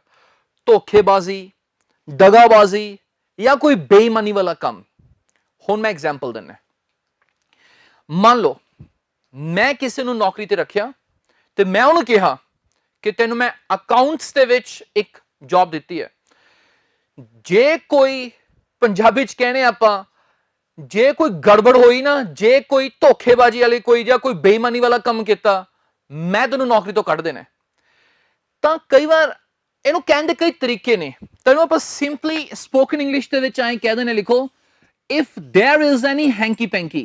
ਧੋਖੇਬਾਜ਼ੀ, ਦਗਾਬਾਜ਼ੀ ਜਾਂ ਕੋਈ ਬੇਈਮਾਨੀ ਵਾਲਾ ਕੰਮ। ਹੁਣ ਮੈਂ ਐਗਜ਼ਾਮਪਲ ਦਿੰਨਾ। ਮੰਨ ਲਓ ਮੈਂ ਕਿਸੇ ਨੂੰ ਨੌਕਰੀ ਤੇ ਰੱਖਿਆ ਤੇ ਮੈਂ ਉਹਨੂੰ ਕਿਹਾ ਕਿ ਤੈਨੂੰ ਮੈਂ ਅਕਾਊਂਟਸ ਦੇ ਵਿੱਚ ਇੱਕ ਜੌਬ ਦਿੱਤੀ ਹੈ। ਜੇ ਕੋਈ ਪੰਜਾਬੀ ਚ ਕਹਿੰਦੇ ਆਪਾਂ, ਜੇ ਕੋਈ ਗੜਬੜ ਹੋਈ ਨਾ, ਜੇ ਕੋਈ ਧੋਖੇਬਾਜ਼ੀ ਵਾਲੀ ਕੋਈ ਜਾਂ ਕੋਈ ਬੇਈਮਾਨੀ ਵਾਲਾ ਕੰਮ ਕੀਤਾ, ਮੈਂ ਤੈਨੂੰ ਨੌਕਰੀ ਤੋਂ ਕੱਢ ਦੇਣਾ। ਤਾਂ ਕਈ ਵਾਰ ਇਹਨੂੰ ਕਹਿਣ ਦੇ ਕਈ ਤਰੀਕੇ ਨੇ। ਤੈਨੂੰ ਆਪਾਂ ਸਿੰਪਲੀ ਸਪੋਕਨ ਇੰਗਲਿਸ਼ ਦੇ ਵਿੱਚ ਐਂ ਕਹਿ ਦਿੰਦੇ, ਲਿਖੋ if there is any hanky panky,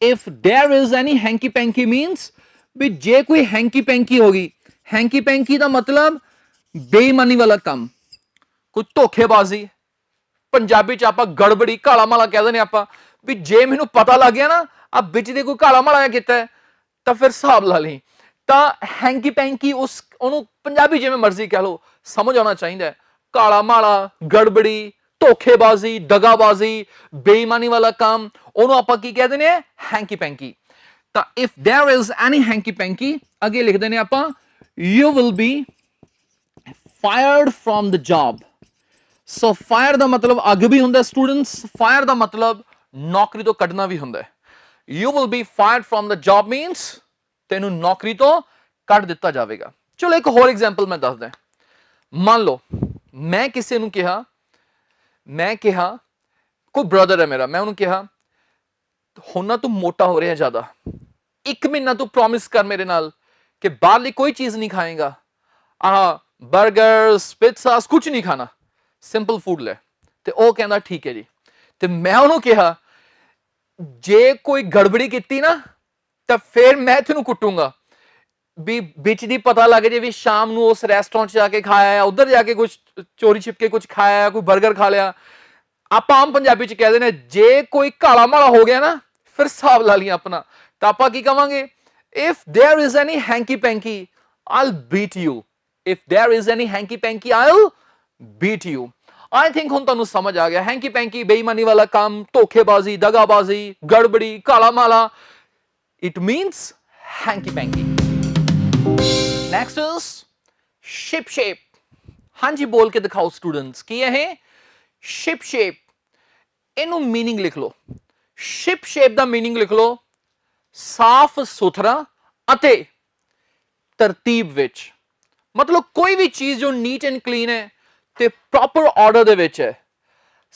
if there is any hanky panky means ਵੀ ਜੇ ਕੋਈ ਹੈਂਕੀ ਪੈਂਕੀ ਹੋ ਗਈ। ਹੈਂਕੀ ਪੈਂਕੀ ਦਾ ਮਤਲਬ ਬੇਈਮਾਨੀ ਵਾਲਾ ਕੰਮ, ਕੋਈ ਧੋਖੇਬਾਜ਼ੀ, ਪੰਜਾਬੀ ਚ ਆਪਾਂ ਗੜਬੜੀ, ਕਾਲਾ ਮਾਲਾ ਕਹਿ ਦਿੰਦੇ ਆਪਾਂ ਵੀ ਜੇ ਮੈਨੂੰ ਪਤਾ ਲੱਗ ਗਿਆ ਨਾ ਆ ਵਿੱਚ ਦੇ ਕੋਈ ਕਾਲਾ ਮਾਲਾ ਕੀਤਾ ਤਾਂ ਫਿਰ ਹਿਸਾਬ ਲਾ ਲਈ। ਤਾਂ ਹੈਂਕੀ ਪੈਂਕੀ ਉਹਨੂੰ ਪੰਜਾਬੀ ਜਿਵੇਂ ਮਰਜ਼ੀ ਕਹਿ ਲਓ, ਸਮਝ ਆਉਣਾ ਚਾਹੀਦਾ। ਕਾਲਾ ਮਾਲਾ, ਗੜਬੜੀ, ਧੋਖੇਬਾਜ਼ੀ, ਦਗਾਬਾਜ਼ੀ, ਬੇਈਮਾਨੀ ਵਾਲਾ ਕੰਮ, ਉਹਨੂੰ ਆਪਾਂ ਕੀ ਕਹਿ ਦਿੰਦੇ ਆ? ਹੈਂਕੀ ਪੈਂਕੀ। ਤਾਂ if there is any hanky panky, ਅੱਗੇ ਲਿਖ ਦਿੰਦੇ ਆਪਾਂ you will be fired from the job. so fire ਦਾ ਮਤਲਬ ਅੱਗ ਵੀ ਹੁੰਦਾ ਸਟੂਡੈਂਟਸ, fire ਦਾ ਮਤਲਬ ਨੌਕਰੀ ਤੋਂ ਕੱਢਣਾ ਵੀ ਹੁੰਦਾ। you will be fired from the job means ਤੈਨੂੰ ਨੌਕਰੀ ਤੋਂ ਕੱਢ ਦਿੱਤਾ ਜਾਵੇਗਾ। ਚਲੋ ਇੱਕ ਹੋਰ ਐਗਜ਼ਾਮਪਲ ਮੈਂ ਦੱਸਦਾ। ਮੰਨ ਲਓ ਮੈਂ ਕਿਸੇ ਨੂੰ ਕਿਹਾ, ਕੋਈ ਬ੍ਰਦਰ ਹੈ ਮੇਰਾ, ਮੈਂ ਉਹਨੂੰ ਕਿਹਾ ਹੁਣ ਨਾ ਤੂੰ ਮੋਟਾ ਹੋ ਰਿਹਾ ਜ਼ਿਆਦਾ, 1 ਮਹੀਨਾ ਤੂੰ ਪ੍ਰੋਮਿਸ ਕਰ ਮੇਰੇ ਨਾਲ ਕਿ ਬਾਹਰਲੀ ਕੋਈ ਚੀਜ਼ ਨਹੀਂ ਖਾਏਗਾ, ਆਹ ਬਰਗਰਸ, ਪਿੱਜ਼ਾਸ ਕੁਝ ਨਹੀਂ ਖਾਣਾ, ਸਿੰਪਲ ਫੂਡ ਲੈ। ਤੇ ਉਹ ਕਹਿੰਦਾ ਠੀਕ ਹੈ ਜੀ। ਤੇ ਮੈਂ ਉਹਨੂੰ ਕਿਹਾ ਜੇ ਕੋਈ ਗੜਬੜੀ ਕੀਤੀ ਨਾ ਤਾਂ ਫਿਰ ਮੈਂ ਤੈਨੂੰ ਕੁੱਟੂੰਗਾ। ਵੀ ਵਿੱਚ ਦੀ ਪਤਾ ਲੱਗ ਜੇ ਵੀ ਸ਼ਾਮ ਨੂੰ ਉਸ ਰੈਸਟੋਰੈਂਟ 'ਚ ਜਾ ਕੇ ਖਾਇਆ, ਉੱਧਰ ਜਾ ਕੇ ਕੁਝ ਚੋਰੀ ਛਿਪਕੇ ਕੁਝ ਖਾਇਆ, ਕੋਈ 버ਗਰ ਖਾ ਲਿਆ। ਆਪਾਂ ਆਮ ਪੰਜਾਬੀ 'ਚ ਕਹਿ ਦਿੰਦੇ ਜੇ ਕੋਈ ਕਾਲਾ ਮਾਲਾ ਹੋ ਗਿਆ ਨਾ ਫਿਰ ਹਿਸਾਬ ਲਾ ਲਈ ਆਪਣਾ। ਤਾਂ ਆਪਾਂ ਕੀ ਕਵਾਂਗੇ? if there is any hanky panky, I'll beat you. if there is any hanky panky, I'll beat you. I think ਹੁਣ ਤੁਹਾਨੂੰ ਸਮਝ ਆ ਗਿਆ। ਹੈਂਕੀ ਪੈਂਕੀ, ਬੇਈਮਾਨੀ ਵਾਲਾ ਕੰਮ, ਧੋਖੇਬਾਜ਼ੀ, ਦਗਾਬਾਜ਼ੀ, ਗੜਬੜੀ, ਕਾਲਾ ਮਾਲਾ, it means hanky panky. next is ship shape. ਹਾਂਜੀ ਬੋਲ ਕੇ ਦਿਖਾਓ ਸਟੂਡੈਂਟਸ, ਕੀ ਹੈ ਇਹ? ship shape। ਇਹਨੂੰ ਮੀਨਿੰਗ ਲਿਖ ਲਓ। ship shape ਦਾ ਮੀਨਿੰਗ ਲਿਖ ਲਓ ਸਾਫ਼ ਸੁਥਰਾ ਅਤੇ ਤਰਤੀਬ ਵਿੱਚ। ਮਤਲਬ ਕੋਈ ਵੀ ਚੀਜ਼ ਜੋ ਨੀਟ ਐਂਡ ਕਲੀਨ ਹੈ ਤੇ ਪ੍ਰੋਪਰ ਆਰਡਰ ਦੇ ਵਿੱਚ ਹੈ,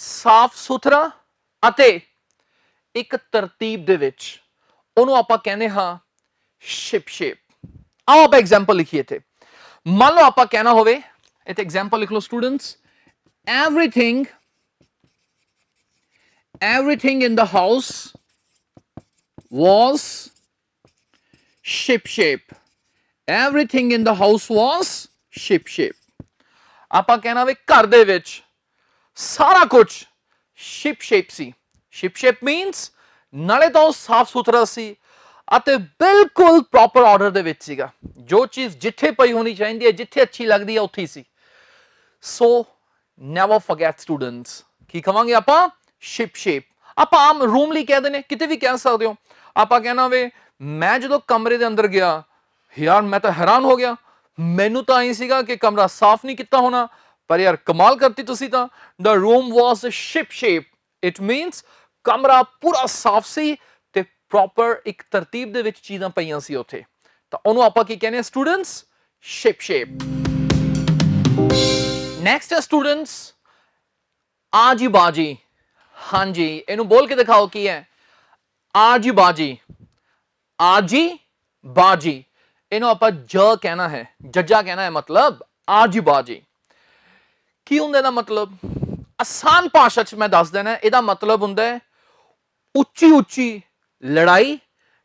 ਸਾਫ਼ ਸੁਥਰਾ ਅਤੇ ਇੱਕ ਤਰਤੀਬ ਦੇ ਵਿੱਚ, ਉਹਨੂੰ ਆਪਾਂ ਕਹਿੰਦੇ ਹਾਂ ਸ਼ਿਪ ਸ਼ੇਪ। ਆਓ ਆਪਾਂ ਐਗਜ਼ਾਮਪਲ ਲਿਖੀਏ ਇੱਥੇ। ਮੰਨ ਲਓ ਆਪਾਂ ਕਹਿਣਾ ਹੋਵੇ, ਇੱਥੇ ਐਗਜ਼ਾਮਪਲ ਲਿਖ ਲਓ students, everything in the house was ship shape. everything in the house was ship shape. ਆਪਾਂ ਕਹਿਣਾ ਵੀ ਘਰ ਦੇ ਵਿੱਚ ਸਾਰਾ ਕੁਝ ਸ਼ਿਪ ਸ਼ੇਪ ਸੀ। ਸ਼ਿਪ ਸ਼ੇਪ ਮੀਨਸ ਨਾਲੇ ਤਾਂ ਉਹ ਸਾਫ਼ ਸੁਥਰਾ ਸੀ ਅਤੇ ਬਿਲਕੁਲ ਪ੍ਰੋਪਰ ਆਰਡਰ ਦੇ ਵਿੱਚ ਸੀਗਾ। ਜੋ ਚੀਜ਼ ਜਿੱਥੇ ਪਈ ਹੋਣੀ ਚਾਹੀਦੀ ਹੈ, ਜਿੱਥੇ ਅੱਛੀ ਲੱਗਦੀ ਹੈ, ਉੱਥੇ ਹੀ ਸੀ। ਸੋ ਨੈਵਰ ਫੋਰਗੇਟ ਸਟੂਡੈਂਟਸ, ਕੀ ਕਵਾਂਗੇ ਆਪਾਂ? Ship shape. ਆਪਾਂ ਆਮ ਰੂਮ ਲਈ ਕਹਿ ਦਿੰਦੇ, ਕਿਤੇ ਵੀ ਕਹਿ ਸਕਦੇ ਹੋ। ਆਪਾਂ ਕਹਿਣਾ ਵੇ ਮੈਂ ਜਦੋਂ ਕਮਰੇ ਦੇ ਅੰਦਰ ਗਿਆ ਯਾਰ ਮੈਂ ਤਾਂ ਹੈਰਾਨ ਹੋ ਗਿਆ, ਮੈਨੂੰ ਤਾਂ ਐਂ ਸੀਗਾ ਕਿ ਕਮਰਾ ਸਾਫ਼ ਨਹੀਂ ਕੀਤਾ ਹੋਣਾ, ਪਰ ਯਾਰ ਕਮਾਲ ਕਰਤੀ ਤੁਸੀਂ ਤਾਂ। the room was ship shape. it means ਕਮਰਾ ਪੂਰਾ ਸਾਫ਼ ਸੀ ਤੇ ਪ੍ਰੋਪਰ ਇੱਕ ਤਰਤੀਬ ਦੇ ਵਿੱਚ ਚੀਜ਼ਾਂ ਪਈਆਂ ਸੀ ਉੱਥੇ। ਤਾਂ ਉਹਨੂੰ ਆਪਾਂ ਕੀ ਕਹਿੰਦੇ ਆ ਸਟੂਡੈਂਟਸ? Ship shape. ਨੈਕਸਟ ਹੈ ਸਟੂਡੈਂਟਸ ਆਜੀ ਬਾਜੀ। ਹਾਂਜੀ ਇਹਨੂੰ ਬੋਲ ਕੇ ਦਿਖਾਓ ਕੀ ਹੈ? ਆਜੀ ਬਾਜੀ। ਆਜੀ ਬਾਜੀ, ਇਹਨੂੰ ਆਪਾਂ ਜ ਕਹਿਣਾ ਹੈ, ਜੱਜਾ ਕਹਿਣਾ ਹੈ, ਮਤਲਬ ਆਜੀ ਬਾਜੀ। ਕੀ ਹੁੰਦਾ ਇਹਦਾ ਮਤਲਬ? ਆਸਾਨ ਭਾਸ਼ਾ ਚ ਮੈਂ ਦੱਸ ਦੇਣਾ, ਇਹਦਾ ਮਤਲਬ ਹੁੰਦਾ ਹੈ ਉੱਚੀ ਉੱਚੀ ਲੜਾਈ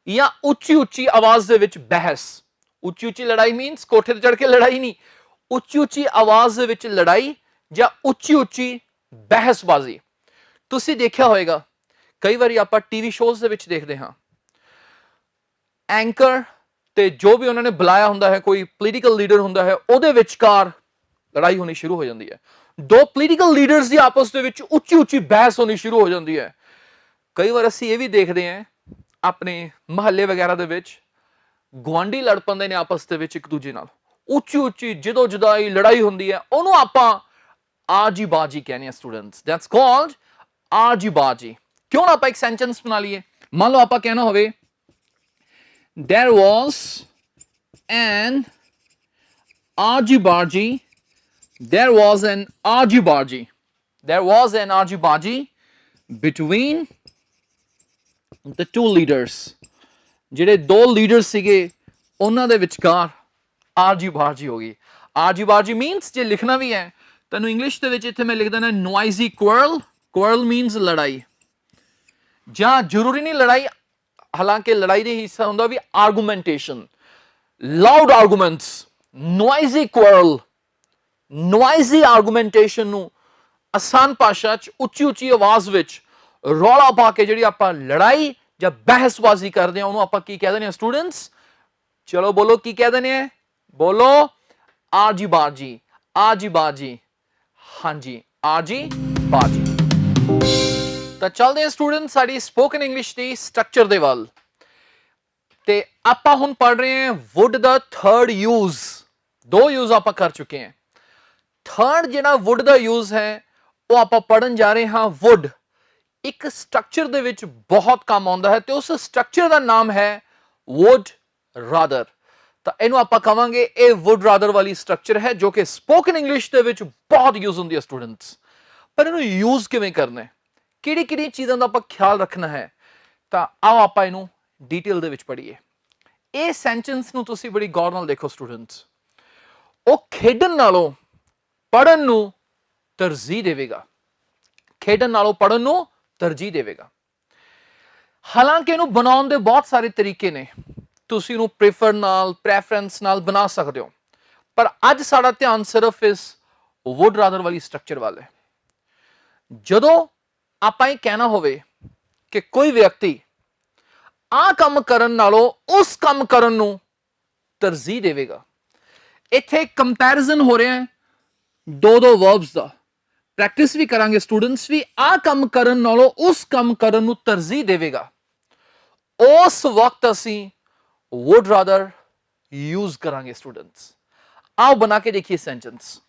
ਜਾਂ ਉੱਚੀ ਉੱਚੀ ਆਵਾਜ਼ ਦੇ ਵਿੱਚ ਬਹਿਸ। ਉੱਚੀ ਉੱਚੀ ਲੜਾਈ ਮੀਨਸ ਕੋਠੇ ਤੇ ਚੜ ਕੇ ਲੜਾਈ ਨਹੀਂ, ਉੱਚੀ ਉੱਚੀ ਆਵਾਜ਼ ਦੇ ਵਿੱਚ ਲੜਾਈ ਜਾਂ ਉੱਚੀ ਉੱਚੀ ਬਹਿਸਬਾਜ਼ੀ। ਤੁਸੀਂ ਦੇਖਿਆ ਹੋਵੇਗਾ ਕਈ ਵਾਰੀ ਆਪਾਂ ਟੀਵੀ ਸ਼ੋਜ਼ ਦੇ ਵਿੱਚ ਦੇਖਦੇ ਹਾਂ, ਐਂਕਰ ਤੇ ਜੋ ਵੀ ਉਹਨਾਂ ਨੇ ਬੁਲਾਇਆ ਹੁੰਦਾ ਹੈ, ਕੋਈ ਪੋਲੀਟੀਕਲ ਲੀਡਰ ਹੁੰਦਾ ਹੈ, ਉਹਦੇ ਵਿਚਕਾਰ ਲੜਾਈ ਹੋਣੀ ਸ਼ੁਰੂ ਹੋ ਜਾਂਦੀ ਹੈ। ਦੋ ਪੋਲੀਟੀਕਲ ਲੀਡਰਸ ਦੀ ਆਪਸ ਦੇ ਵਿੱਚ ਉੱਚੀ ਉੱਚੀ ਬਹਿਸ ਹੋਣੀ ਸ਼ੁਰੂ ਹੋ ਜਾਂਦੀ ਹੈ। ਕਈ ਵਾਰ ਅਸੀਂ ਇਹ ਵੀ ਦੇਖਦੇ ਹਾਂ ਆਪਣੇ ਮਹੱਲੇ ਵਗੈਰਾ ਦੇ ਵਿੱਚ ਗੁਆਂਢੀ ਲੜ ਪੈਂਦੇ ਨੇ ਆਪਸ ਦੇ ਵਿੱਚ ਇੱਕ ਦੂਜੇ ਨਾਲ, ਉੱਚੀ ਉੱਚੀ ਜਦੋਂ ਜੁਦਾਈ ਲੜਾਈ ਹੁੰਦੀ ਹੈ, ਉਹਨੂੰ ਆਪਾਂ ਆਜੀ ਬਾਜੀ ਕਹਿੰਦੇ ਆ ਸਟੂਡੈਂਟਸ। ਦੈਟਸ ਕਾਲਡ ਆਜੀ ਬਾਜੀ। ਕਿਉਂ ਨਾ ਆਪਾਂ ਇੱਕ ਸੈਂਟੈਂਸ ਬਣਾ ਲਈਏ। ਮੰਨ ਲਓ ਆਪਾਂ ਕਹਿਣਾ ਹੋਵੇ there was an argy-bargy. There was an argy-bargy. There was an argy-bargy between the two leaders. ਜਿਹੜੇ ਦੋ ਲੀਡਰਸ ਸੀਗੇ ਉਹਨਾਂ ਦੇ ਵਿਚਕਾਰ ਆਰਜੀ-ਬਾਰਜੀ ਹੋ ਗਈ। ਆਰਜੀ-ਬਾਰਜੀ ਮੀਨਸ ਜੇ ਲਿਖਣਾ ਵੀ ਹੈ ਤੁਹਾਨੂੰ ਇੰਗਲਿਸ਼ ਦੇ ਵਿੱਚ ਇੱਥੇ ਮੈਂ ਲਿਖ ਦੇਣਾ ਨੋਇਜ਼ੀ ਕੁਅਰਲ। ਕੁਅਰਲ ਮੀਨਸ ਲੜਾਈ, ਜਾਂ ਜ਼ਰੂਰੀ ਨਹੀਂ ਲੜਾਈ, ਹਾਲਾਂਕਿ ਲੜਾਈ ਦਾ ਹਿੱਸਾ ਹੁੰਦਾ ਵੀ ਆਰਗੂਮੈਂਟੇਸ਼ਨ, ਲਾਊਡ ਆਰਗੂਮੈਂਟਸ, ਨੋਇਜ਼ੀ ਕੁਅਰਲ। ਨੋਇਜ਼ੀ ਆਰਗੂਮੈਂਟੇਸ਼ਨ ਨੂੰ ਆਸਾਨ ਭਾਸ਼ਾ 'ਚ ਉੱਚੀ ਉੱਚੀ ਆਵਾਜ਼ ਵਿੱਚ ਰੌਲਾ ਪਾ ਕੇ ਜਿਹੜੀ ਆਪਾਂ ਲੜਾਈ ਜਾਂ ਬਹਿਸਬਾਜ਼ੀ ਕਰਦੇ ਹਾਂ ਉਹਨੂੰ ਆਪਾਂ ਕੀ ਕਹਿ ਦਿੰਦੇ ਹਾਂ ਸਟੂਡੈਂਟਸ? ਚਲੋ ਬੋਲੋ ਕੀ ਕਹਿ ਦਿੰਦੇ ਆ? ਬੋਲੋ ਆਰਜੀ-ਬਾਰਜੀ। ਆਰਜੀ-ਬਾਰਜੀ, ਹਾਂਜੀ ਆਰਜੀ-ਬਾਰਜੀ। ਤਾਂ ਚੱਲਦੇ ਹਾਂ ਸਟੂਡੈਂਟ ਸਾਡੀ ਸਪੋਕਨ ਇੰਗਲਿਸ਼ ਦੀ ਸਟਰਕਚਰ ਦੇ ਵੱਲ। ਤੇ ਆਪਾਂ ਹੁਣ ਪੜ੍ਹ ਰਹੇ ਹਾਂ ਵੁੱਡ ਦਾ ਥਰਡ ਯੂਜ਼। ਦੋ ਯੂਜ਼ ਆਪਾਂ ਕਰ ਚੁੱਕੇ ਹਾਂ। ਥਰਡ ਜਿਹੜਾ ਵੁੱਡ ਦਾ ਯੂਜ਼ ਹੈ ਉਹ ਆਪਾਂ ਪੜ੍ਹਨ ਜਾ ਰਹੇ ਹਾਂ। ਵੁੱਡ ਇੱਕ ਸਟਰਕਚਰ ਦੇ ਵਿੱਚ ਬਹੁਤ ਕੰਮ ਆਉਂਦਾ ਹੈ ਤੇ ਉਸ ਸਟਰਕਚਰ ਦਾ ਨਾਮ ਹੈ ਵੁੱਡ ਰਾਦਰ। ਤਾਂ ਇਹਨੂੰ ਆਪਾਂ ਕਵਾਂਗੇ ਇਹ ਵੁੱਡ ਰਾਦਰ ਵਾਲੀ ਸਟਰਕਚਰ ਹੈ ਜੋ ਕਿ ਸਪੋਕਨ ਇੰਗਲਿਸ਼ ਦੇ ਵਿੱਚ ਬਹੁਤ ਯੂਜ਼ ਹੁੰਦੀ ਹੈ ਸਟੂਡੈਂਟਸ। ਪਰ ਇਹਨੂੰ ਯੂਜ਼ ਕਿਵੇਂ ਕਰਨਾ ਹੈ, ਕਿਹੜੀ ਕਿਹੜੀ ਚੀਜ਼ਾਂ ਦਾ ਆਪਾਂ ਖਿਆਲ ਰੱਖਣਾ ਹੈ, ਤਾਂ ਆਓ ਆਪਾਂ ਇਹਨੂੰ ਡੀਟੇਲ ਦੇ ਵਿੱਚ ਪੜ੍ਹੀਏ। ਇਹ ਸੈਂਟੈਂਸ ਨੂੰ ਤੁਸੀਂ ਬੜੀ ਗੌਰ ਨਾਲ ਦੇਖੋ ਸਟੂਡੈਂਟਸ। ਉਹ ਖੇਡਣ ਨਾਲੋਂ ਪੜ੍ਹਨ ਨੂੰ ਤਰਜੀਹ ਦੇਵੇਗਾ। ਖੇਡਣ ਨਾਲੋਂ ਪੜ੍ਹਨ ਨੂੰ ਤਰਜੀਹ ਦੇਵੇਗਾ। ਹਾਲਾਂਕਿ ਇਹਨੂੰ ਬਣਾਉਣ ਦੇ ਬਹੁਤ ਸਾਰੇ ਤਰੀਕੇ ਨੇ, ਤੁਸੀਂ ਇਹਨੂੰ ਪ੍ਰੈਫਰ ਨਾਲ, ਪ੍ਰੈਫਰੈਂਸ ਨਾਲ ਬਣਾ ਸਕਦੇ ਹੋ, ਪਰ ਅੱਜ ਸਾਡਾ ਧਿਆਨ ਸਿਰਫ ਇਸ ਵੁੱਡ ਰਾਦਰ ਵਾਲੀ ਸਟਰਕਚਰ ਵੱਲ ਹੈ। ਜਦੋਂ ਆਪਾਂ ਇਹ ਕਹਿਣਾ ਹੋਵੇ ਕਿ ਕੋਈ ਵਿਅਕਤੀ ਆਹ ਕੰਮ ਕਰਨ ਨਾਲੋਂ ਉਸ ਕੰਮ ਕਰਨ ਨੂੰ ਤਰਜੀਹ ਦੇਵੇਗਾ, ਇੱਥੇ ਕੰਪੈਰੀਜ਼ਨ ਹੋ ਰਿਹਾ ਹੈ ਦੋ ਵਰਬਸ ਦਾ। ਪ੍ਰੈਕਟਿਸ ਵੀ ਕਰਾਂਗੇ ਸਟੂਡੈਂਟਸ ਵੀ। ਆਹ ਕੰਮ ਕਰਨ ਨਾਲੋਂ ਉਸ ਕੰਮ ਕਰਨ ਨੂੰ ਤਰਜੀਹ ਦੇਵੇਗਾ, ਉਸ ਵਕਤ ਅਸੀਂ would rather use ਕਰਾਂਗੇ ਸਟੂਡੈਂਟਸ। ਆਓ ਬਣਾ ਕੇ ਦੇਖੀਏ ਸੈਂਟੈਂਸ।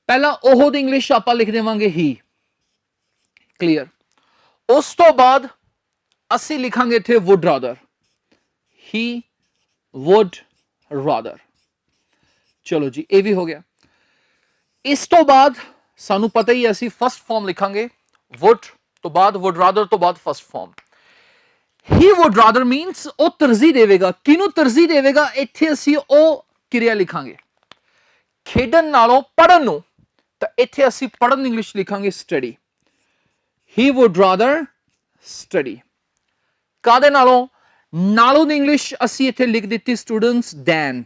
ਪਹਿਲਾਂ ਉਹ ਦੀ ਇੰਗਲਿਸ਼ ਆਪਾਂ ਲਿਖ ਦੇਵਾਂਗੇ ਹੀ। ਕਲੀਅਰ। ਉਸ ਤੋਂ ਬਾਅਦ ਅਸੀਂ ਲਿਖਾਂਗੇ ਇੱਥੇ would rather, he would rather। ਚਲੋ ਜੀ ਇਹ ਵੀ ਹੋ ਗਿਆ। ਇਸ ਤੋਂ ਬਾਅਦ ਸਾਨੂੰ ਪਤਾ ਹੀ ਅਸੀਂ ਫਸਟ ਫਾਰਮ ਲਿਖਾਂਗੇ। would ਤੋਂ ਬਾਅਦ would rather ਤੋਂ ਬਾਅਦ first form. he would rather means ਉਹ ਤਰਜੀਹ ਦੇਵੇਗਾ। ਕਿਹਨੂੰ ਤਰਜੀਹ ਦੇਵੇਗਾ? ਇੱਥੇ ਅਸੀਂ ਉਹ ਕਿਰਿਆ ਲਿਖਾਂਗੇ। ਖੇਡਣ ਨਾਲੋਂ ਪੜ੍ਹਨ ਨੂੰ, ਤਾਂ ਇੱਥੇ ਅਸੀਂ ਪੜ੍ਹਨ ਦੀ ਇੰਗਲਿਸ਼ ਲਿਖਾਂਗੇ study. he would rather study। ਕਾਹਦੇ ਨਾਲੋਂ? ਨਾਲੋਂ ਦੀ ਇੰਗਲਿਸ਼ ਅਸੀਂ ਇੱਥੇ ਲਿਖ ਦਿੱਤੀ ਸਟੂਡੈਂਟਸ than।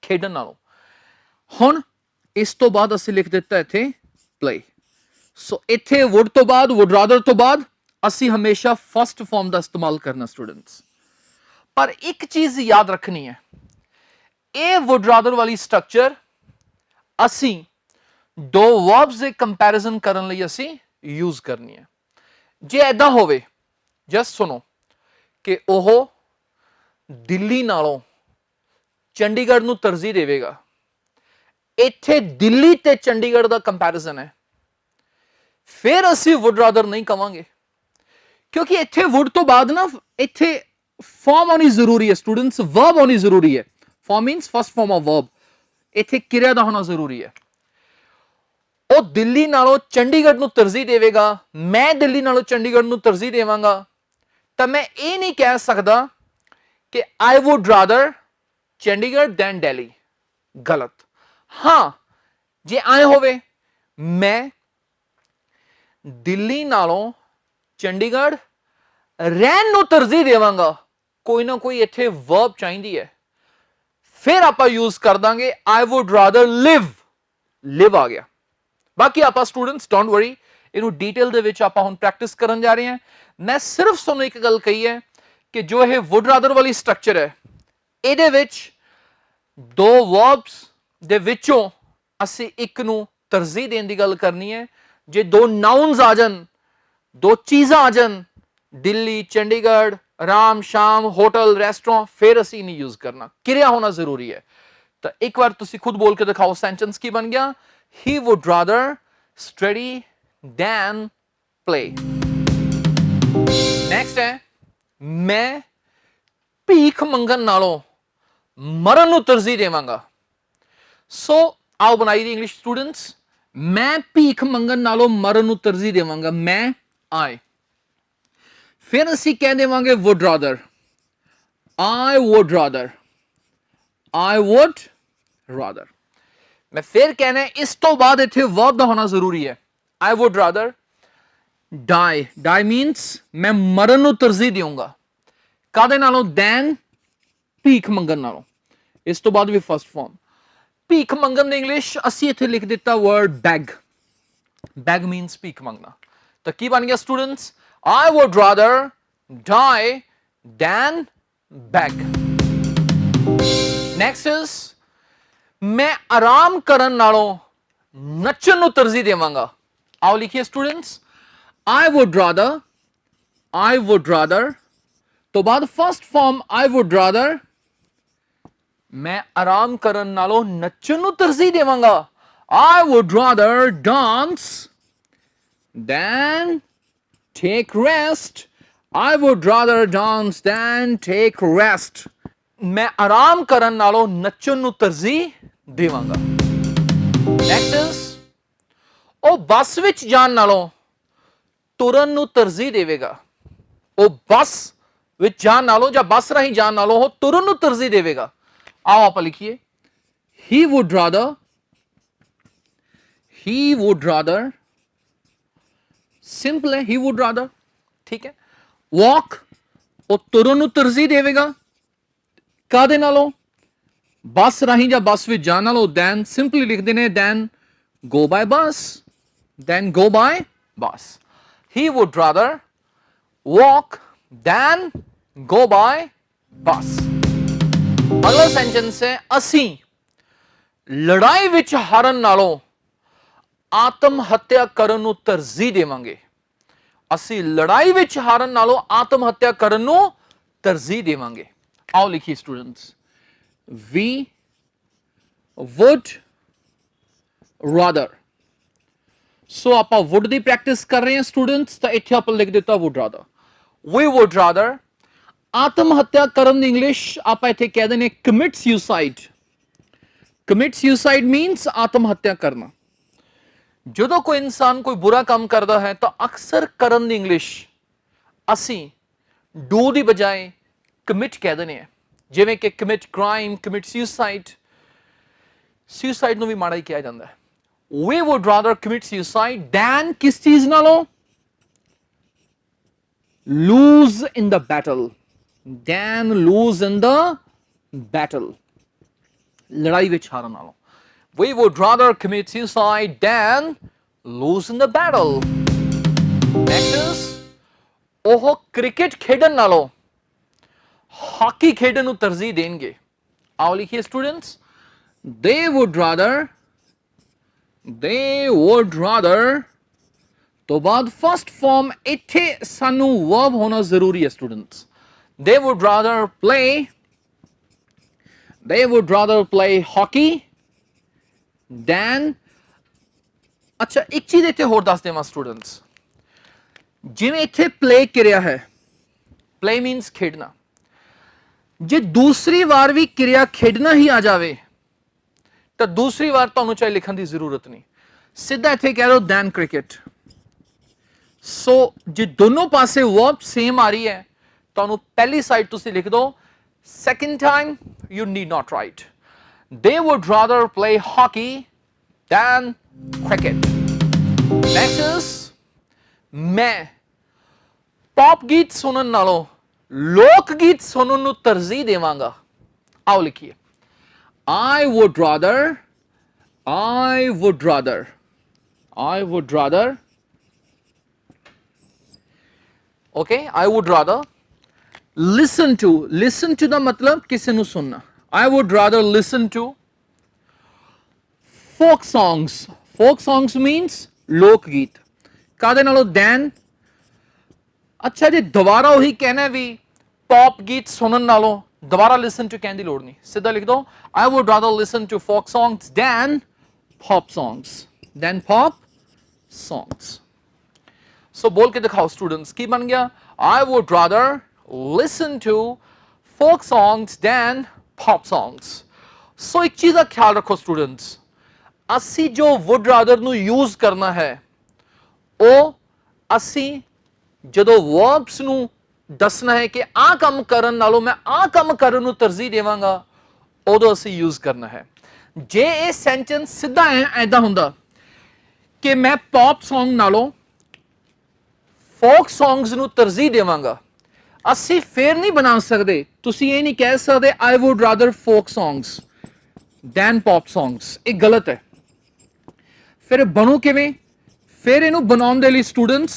ਖੇਡਣ ਨਾਲੋਂ। ਹੁਣ ਇਸ ਤੋਂ ਬਾਅਦ ਅਸੀਂ ਲਿਖ ਦਿੱਤਾ ਇੱਥੇ play। ਸੋ ਇੱਥੇ would ਤੋਂ ਬਾਅਦ, would rather ਤੋਂ ਬਾਅਦ ਅਸੀਂ ਹਮੇਸ਼ਾ ਫਸਟ ਫਾਰਮ ਦਾ ਇਸਤੇਮਾਲ ਕਰਨਾ ਸਟੂਡੈਂਟਸ। ਪਰ ਇੱਕ ਚੀਜ਼ ਯਾਦ ਰੱਖਣੀ ਹੈ, ਇਹ would rather ਵਾਲੀ ਸਟਰਕਚਰ ਅਸੀਂ ਦੋ ਵਰਬਸ ਦੇ ਕੰਪੈਰੀਜ਼ਨ ਕਰਨ ਲਈ ਅਸੀਂ ਯੂਜ਼ ਕਰਨੀ ਹੈ। ਜੇ ਐਦਾਂ ਹੋਵੇ, ਜਸਟ ਸੁਣੋ ਕਿ ਉਹ ਦਿੱਲੀ ਨਾਲੋਂ ਚੰਡੀਗੜ੍ਹ ਨੂੰ ਤਰਜੀਹ ਦੇਵੇਗਾ, ਇੱਥੇ ਦਿੱਲੀ ਤੇ ਚੰਡੀਗੜ੍ਹ ਦਾ ਕੰਪੈਰੀਜ਼ਨ ਹੈ, ਫਿਰ ਅਸੀਂ would rather ਨਹੀਂ ਕਵਾਂਗੇ, ਕਿਉਂਕਿ ਇੱਥੇ would ਤੋਂ ਬਾਅਦ ਨਾ ਇੱਥੇ ਫਾਰਮ ਆਉਣੀ ਜ਼ਰੂਰੀ ਹੈ ਸਟੂਡੈਂਟਸ, ਵਰਬ ਆਉਣੀ ਜ਼ਰੂਰੀ ਹੈ। Form means first form of verb. ਇੱਥੇ ਕਿਰਿਆ ਦਾ ਹੋਣਾ ਜ਼ਰੂਰੀ ਹੈ। ਉਹ ਦਿੱਲੀ ਨਾਲੋਂ ਚੰਡੀਗੜ੍ਹ ਨੂੰ ਤਰਜੀਹ ਦੇਵੇਗਾ, ਮੈਂ ਦਿੱਲੀ ਨਾਲੋਂ ਚੰਡੀਗੜ੍ਹ ਨੂੰ ਤਰਜੀਹ ਦੇਵਾਂਗਾ, ਤਾਂ ਮੈਂ ਇਹ ਨਹੀਂ ਕਹਿ ਸਕਦਾ ਕਿ I would rather Chandigarh than Delhi. ਗਲਤ। ਹਾਂ, ਜੇ ਆਏ ਹੋਵੇ ਮੈਂ ਦਿੱਲੀ ਨਾਲੋਂ ਚੰਡੀਗੜ੍ਹ ਰਹਿਣ ਨੂੰ ਤਰਜੀਹ ਦੇਵਾਂਗਾ, ਕੋਈ ਨਾ ਕੋਈ ਇੱਥੇ ਵਰਬ ਚਾਹੀਦੀ ਹੈ, ਫਿਰ ਆਪਾਂ ਯੂਜ਼ ਕਰ ਦਾਂਗੇ I would rather live। ਲਿਵ ਆ ਗਿਆ। ਬਾਕੀ ਆਪਾਂ ਸਟੂਡੈਂਟਸ ਡੋਂਟ ਵਰੀ, ਇਹਨੂੰ ਡੀਟੇਲ ਦੇ ਵਿੱਚ ਆਪਾਂ ਹੁਣ ਪ੍ਰੈਕਟਿਸ ਕਰਨ ਜਾ ਰਹੇ ਹਾਂ। ਮੈਂ ਸਿਰਫ ਤੁਹਾਨੂੰ ਇੱਕ ਗੱਲ ਕਹੀ ਹੈ ਕਿ ਜੋ ਇਹ would rather ਵਾਲੀ ਸਟਰਕਚਰ ਹੈ, ਇਹਦੇ ਵਿੱਚ ਦੋ ਵਰਬਸ ਦੇ ਵਿੱਚੋਂ ਅਸੀਂ ਇੱਕ ਨੂੰ ਤਰਜੀਹ ਦੇਣ ਦੀ ਗੱਲ ਕਰਨੀ ਹੈ। ਜੇ ਦੋ ਨਾउन्स ਆ ਜਾਣ, ਦੋ ਚੀਜ਼ਾਂ ਆ ਜਾਣ, ਦਿੱਲੀ, ਚੰਡੀਗੜ੍ਹ, ਰਾਮ, ਸ਼ਾਮ, ਹੋਟਲ, ਰੈਸਟੋਰੈਂਟ, ਫਿਰ ਅਸੀਂ ਨਹੀਂ ਯੂਜ਼ ਕਰਨਾ। ਕਿਰਿਆ ਹੋਣਾ ਜ਼ਰੂਰੀ ਹੈ। ਤਾਂ ਇੱਕ ਵਾਰ ਤੁਸੀਂ ਖੁਦ ਬੋਲ ਕੇ ਦਿਖਾਓ ਸੈਂਟੈਂਸ ਕੀ ਬਣ ਗਿਆ? He would rather study than play। Next ਹੈ, ਮੈਂ ਭੀਖ ਮੰਗਣ ਨਾਲੋਂ ਮਰਨ ਨੂੰ ਤਰਜੀਹ ਦੇਵਾਂਗਾ। ਸੋ ਆਓ ਬਣਾਈਏ ਇੰਗਲਿਸ਼ ਸਟੂਡੈਂਟਸ, ਮੈਂ ਭੀਖ ਮੰਗਣ ਨਾਲੋਂ ਮਰਨ ਨੂੰ ਤਰਜੀਹ ਦੇਵਾਂਗਾ, ਮੈਂ ਆਈ। ਫਿਰ ਅਸੀਂ ਕਹਿ ਦੇਵਾਂਗੇ would rather, I would rather, I would rather। ਮੈਂ ਫਿਰ ਕਹਿਣਾ ਇਸ ਤੋਂ ਬਾਅਦ ਇੱਥੇ verb ਦਾ ਹੋਣਾ ਜ਼ਰੂਰੀ ਹੈ। I would rather die, die means ਮੈਂ ਮਰਨ ਨੂੰ ਤਰਜੀਹ ਦੇਵਾਂਗਾ, ਕਾਹਦੇ ਨਾਲੋਂ? then ਭੀਖ ਮੰਗਣ ਨਾਲੋਂ। ਇਸ ਤੋਂ ਬਾਅਦ ਵੀ ਫਸਟ ਫਾਰਮ। ਭੀਖ ਮੰਗਣ ਦੀ ਇੰਗਲਿਸ਼ ਅਸੀਂ ਇੱਥੇ ਲਿਖ ਦਿੱਤਾ word beg, beg means ਭੀਖ ਮੰਗਣਾ। ਤਾਂ ਕੀ ਬਣ ਗਿਆ students? I would rather die than beg। next is ਮੈਂ ਆਰਾਮ ਕਰਨ ਨਾਲੋਂ ਨੱਚਣ ਨੂੰ ਤਰਜੀਹ ਦੇਵਾਂਗਾ। ਆਓ ਲਿਖੀਏ ਸਟੂਡੈਂਟਸ, I would rather ਤੋਂ ਬਾਅਦ first form I would rather ਮੈਂ ਆਰਾਮ ਕਰਨ ਨਾਲੋਂ ਨੱਚਣ ਨੂੰ ਤਰਜੀਹ ਦੇਵਾਂਗਾ। I would rather dance than take rest, I would rather dance than take rest। ਮੈਂ ਆਰਾਮ ਕਰਨ ਨਾਲੋਂ ਨੱਚਣ ਨੂੰ ਤਰਜੀਹ ਦੇਵਾਂਗਾ। ਨੈਕਸਟ ਇਜ਼ ਉਹ ਬੱਸ ਵਿੱਚ ਜਾਣ ਨਾਲੋਂ ਤੁਰਨ ਨੂੰ ਤਰਜੀਹ ਦੇਵੇਗਾ। ਉਹ ਬੱਸ ਵਿੱਚ ਜਾਣ ਨਾਲੋਂ ਜਾਂ ਬੱਸ ਰਾਹੀਂ ਜਾਣ ਨਾਲੋਂ ਉਹ ਤੁਰਨ ਨੂੰ ਤਰਜੀਹ ਦੇਵੇਗਾ। आओ आप लिखिए he would rather, सिंपल है, he would rather, ठीक है। walk ਉਹ ਤੁਰਨ ਨੂੰ ਤਰਜੀਹ ਦੇਵੇਗਾ, ਕਾਹਦੇ ਨਾਲੋਂ? ਬੱਸ ਰਾਹੀਂ ਜਾਂ ਬੱਸ ਵਿੱਚ ਜਾਣ ਨਾਲੋਂ। then ਸਿੰਪਲੀ ਲਿਖਦੇ ਨੇ then go by bus, then go by bus। he would rather walk than go by bus। ਅਗਲਾ ਸੈਂਟੈਂਸ ਹੈ ਅਸੀਂ ਲੜਾਈ ਵਿੱਚ ਹਾਰਨ ਨਾਲੋਂ ਆਤਮ ਹੱਤਿਆ ਕਰਨ ਨੂੰ ਤਰਜੀਹ ਦੇਵਾਂਗੇ। ਅਸੀਂ ਲੜਾਈ ਵਿੱਚ ਹਾਰਨ ਨਾਲੋਂ ਆਤਮ ਹੱਤਿਆ ਕਰਨ ਨੂੰ ਤਰਜੀਹ ਦੇਵਾਂਗੇ। ਆਓ ਲਿਖੀਏ ਸਟੂਡੈਂਟਸ, we would rather। ਸੋ ਆਪਾਂ would ਦੀ ਪ੍ਰੈਕਟਿਸ ਕਰ ਰਹੇ ਹਾਂ ਸਟੂਡੈਂਟਸ, ਤਾਂ ਇੱਥੇ ਆਪਾਂ ਲਿਖ ਦਿੱਤਾ would rather। we would rather ਆਤਮ ਹੱਤਿਆ ਕਰਨ ਦੀ ਇੰਗਲਿਸ਼ ਆਪਾਂ ਇੱਥੇ ਕਹਿ ਦਿੰਦੇ commit suicide। commit suicide means ਆਤਮ ਹੱਤਿਆ ਕਰਨਾ। ਜਦੋਂ ਕੋਈ ਇਨਸਾਨ ਕੋਈ ਬੁਰਾ ਕੰਮ ਕਰਦਾ ਹੈ ਤਾਂ ਅਕਸਰ ਕਰਨ ਦੀ ਇੰਗਲਿਸ਼ ਅਸੀਂ do ਦੀ ਬਜਾਏ commit ਕਹਿ ਦਿੰਦੇ ਹਾਂ, ਜਿਵੇਂ ਕਿ commit crime, commit suicide। suicide ਨੂੰ ਵੀ ਮਾੜਾ ਹੀ ਕਿਹਾ ਜਾਂਦਾ ਹੈ। we would rather commit suicide than ਕਿਸ ਚੀਜ਼ ਨਾਲੋਂ? lose in the battle, than lose in the battle, ਲੜਾਈ ਵਿੱਚ ਹਾਰਨ ਨਾਲੋਂ। we would rather commit suicide than lose in the battle। next is ਉਹ ਕ੍ਰਿਕਟ ਖੇਡਣ ਨਾਲੋਂ ਹਾਕੀ ਖੇਡਣ ਨੂੰ ਤਰਜੀਹ ਦੇਣਗੇ। ਆਓ ਲਿਖੀਏ ਸਟੂਡੈਂਟਸ, they would rather ਤੋਂ ਬਾਅਦ ਫਸਟ ਫਾਰਮ ਇੱਥੇ ਸਾਨੂੰ verb ਹੋਣਾ ਜ਼ਰੂਰੀ ਹੈ students. they would rather play hockey than। ਅੱਛਾ ਇੱਕ ਚੀਜ਼ ਇੱਥੇ ਹੋਰ ਦੱਸ ਦੇਵਾਂ ਸਟੂਡੈਂਟਸ, ਜਿਵੇਂ ਇੱਥੇ play ਕਿਰਿਆ ਹੈ, play means ਖੇਡਣਾ, ਜੇ ਦੂਸਰੀ ਵਾਰ ਵੀ ਕਿਰਿਆ ਖੇਡਣਾ ਹੀ ਆ ਜਾਵੇ ਤਾਂ ਦੂਸਰੀ ਵਾਰ ਤੁਹਾਨੂੰ ਚਾਹੇ ਲਿਖਣ ਦੀ ਜ਼ਰੂਰਤ ਨਹੀਂ, ਸਿੱਧਾ ਇੱਥੇ ਕਹਿ ਲਓ than cricket। ਸੋ ਜੇ ਦੋਨੋਂ ਪਾਸੇ verb ਸੇਮ ਆ ਰਹੀ ਹੈ, ਤੁਹਾਨੂੰ ਪਹਿਲੀ ਸਾਈਡ ਤੁਸੀਂ ਲਿਖ ਦਿਓ, second time you need not write। they would rather play hockey than cricket। next is ਮੈਂ ਪੌਪ ਗੀਤ ਸੁਣਨ ਨਾਲੋਂ ਲੋਕ ਗੀਤ ਸੁਣਨ ਨੂੰ ਤਰਜੀਹ ਦੇਵਾਂਗਾ। ਆਓ ਲਿਖੀਏ I would rather listen to ਦਾ ਮਤਲਬ ਕਿਸੇ ਨੂੰ ਸੁਣਨਾ। I would rather listen to folk songs means ਲੋਕ ਗੀਤ, ਕਾਹਦੇ ਨਾਲੋਂ? then। ਅੱਛਾ ਜੇ ਦੁਬਾਰਾ ਉਹੀ ਕਹਿਣਾ ਵੀ ਪੌਪ ਗੀਤ ਸੁਣਨ ਨਾਲੋਂ ਦੁਬਾਰਾ listen to ਕਹਿਣ ਦੀ ਲੋੜ ਨਹੀਂ, ਸਿੱਧਾ ਲਿਖ ਦੋ I would rather listen to folk songs than pop songs। ਸੋ ਬੋਲ ਕੇ ਦਿਖਾਓ ਸਟੂਡੈਂਟਸ, ਕੀ ਬਣ ਗਿਆ? I would rather listen to folk songs than pop songs. ਸੋ ਇੱਕ ਚੀਜ਼ ਦਾ ਖਿਆਲ ਰੱਖੋ ਸਟੂਡੈਂਟਸ, ਅਸੀਂ ਜੋ would rather ਨੂੰ ਯੂਜ਼ ਕਰਨਾ ਹੈ ਉਹ ਅਸੀਂ ਜਦੋਂ ਵਰਬਸ ਨੂੰ ਦੱਸਣਾ ਹੈ ਕਿ ਆਹ ਕੰਮ ਕਰਨ ਨਾਲੋਂ ਮੈਂ ਆਹ ਕੰਮ ਕਰਨ ਨੂੰ ਤਰਜੀਹ ਦੇਵਾਂਗਾ, ਉਦੋਂ ਅਸੀਂ ਯੂਜ਼ ਕਰਨਾ ਹੈ। ਜੇ ਇਹ ਸੈਂਟੈਂਸ ਸਿੱਧਾ ਐਦਾਂ ਹੁੰਦਾ ਕਿ ਮੈਂ ਪੌਪ ਸੌਂਗ ਨਾਲੋਂ ਫੋਕ ਸੌਂਗਸ ਨੂੰ ਤਰਜੀਹ ਦੇਵਾਂਗਾ, ਅਸੀਂ ਫੇਰ ਨਹੀਂ ਬਣਾ ਸਕਦੇ। ਤੁਸੀਂ ਇਹ ਨਹੀਂ ਕਹਿ ਸਕਦੇ I would rather folk songs than pop songs, ਇਹ ਗਲਤ ਹੈ। ਫਿਰ ਬਣੂ ਕਿਵੇਂ? ਫਿਰ ਇਹਨੂੰ ਬਣਾਉਣ ਦੇ ਲਈ ਸਟੂਡੈਂਟਸ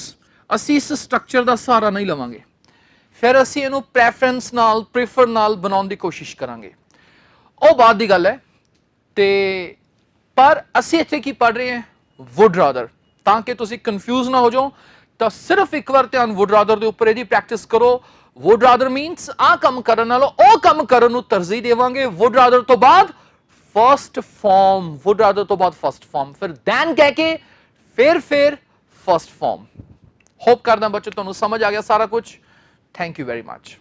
ਅਸੀਂ ਇਸ ਸਟਰਕਚਰ ਦਾ ਸਹਾਰਾ ਨਹੀਂ ਲਵਾਂਗੇ, ਫਿਰ ਅਸੀਂ ਇਹਨੂੰ ਪ੍ਰੈਫਰੈਂਸ ਨਾਲ ਪ੍ਰੇਫਰ ਨਾਲ ਬਣਾਉਣ ਦੀ ਕੋਸ਼ਿਸ਼ ਕਰਾਂਗੇ, ਉਹ ਬਾਅਦ ਦੀ ਗੱਲ ਹੈ। ਤੇ ਪਰ ਅਸੀਂ ਇੱਥੇ ਕੀ ਪੜ੍ਹ ਰਹੇ ਹਾਂ? Would rather. ਤਾਂ ਕਿ ਤੁਸੀਂ ਕਨਫਿਊਜ਼ ਨਾ ਹੋ ਜਾਓ ਤਾਂ ਸਿਰਫ ਇੱਕ ਵਾਰ ਧਿਆਨ ਵੁੱਡ ਰਾਦਰ ਦੇ ਉੱਪਰ ਇਹਦੀ ਪ੍ਰੈਕਟਿਸ ਕਰੋ। ਵੁੱਡ ਰਾਦਰ ਮੀਨਸ ਆਹ ਕੰਮ ਕਰਨ ਨਾਲੋਂ ਉਹ ਕੰਮ ਕਰਨ ਨੂੰ ਤਰਜੀਹ ਦੇਵਾਂਗੇ। ਵੁੱਡ ਰਾਦਰ ਤੋਂ ਬਾਅਦ ਫਸਟ ਫਾਰਮ, ਵੁੱਡ ਰਾਦਰ ਤੋਂ ਬਾਅਦ ਫਸਟ ਫਾਰਮ, ਫਿਰ ਦੈਨ ਕਹਿ ਕੇ ਫਿਰ ਫਸਟ ਫਾਰਮ। ਹੋਪ ਕਰਦਾ ਬੱਚੋ ਤੁਹਾਨੂੰ ਸਮਝ ਆ ਗਿਆ ਸਾਰਾ ਕੁਝ। Thank you very much.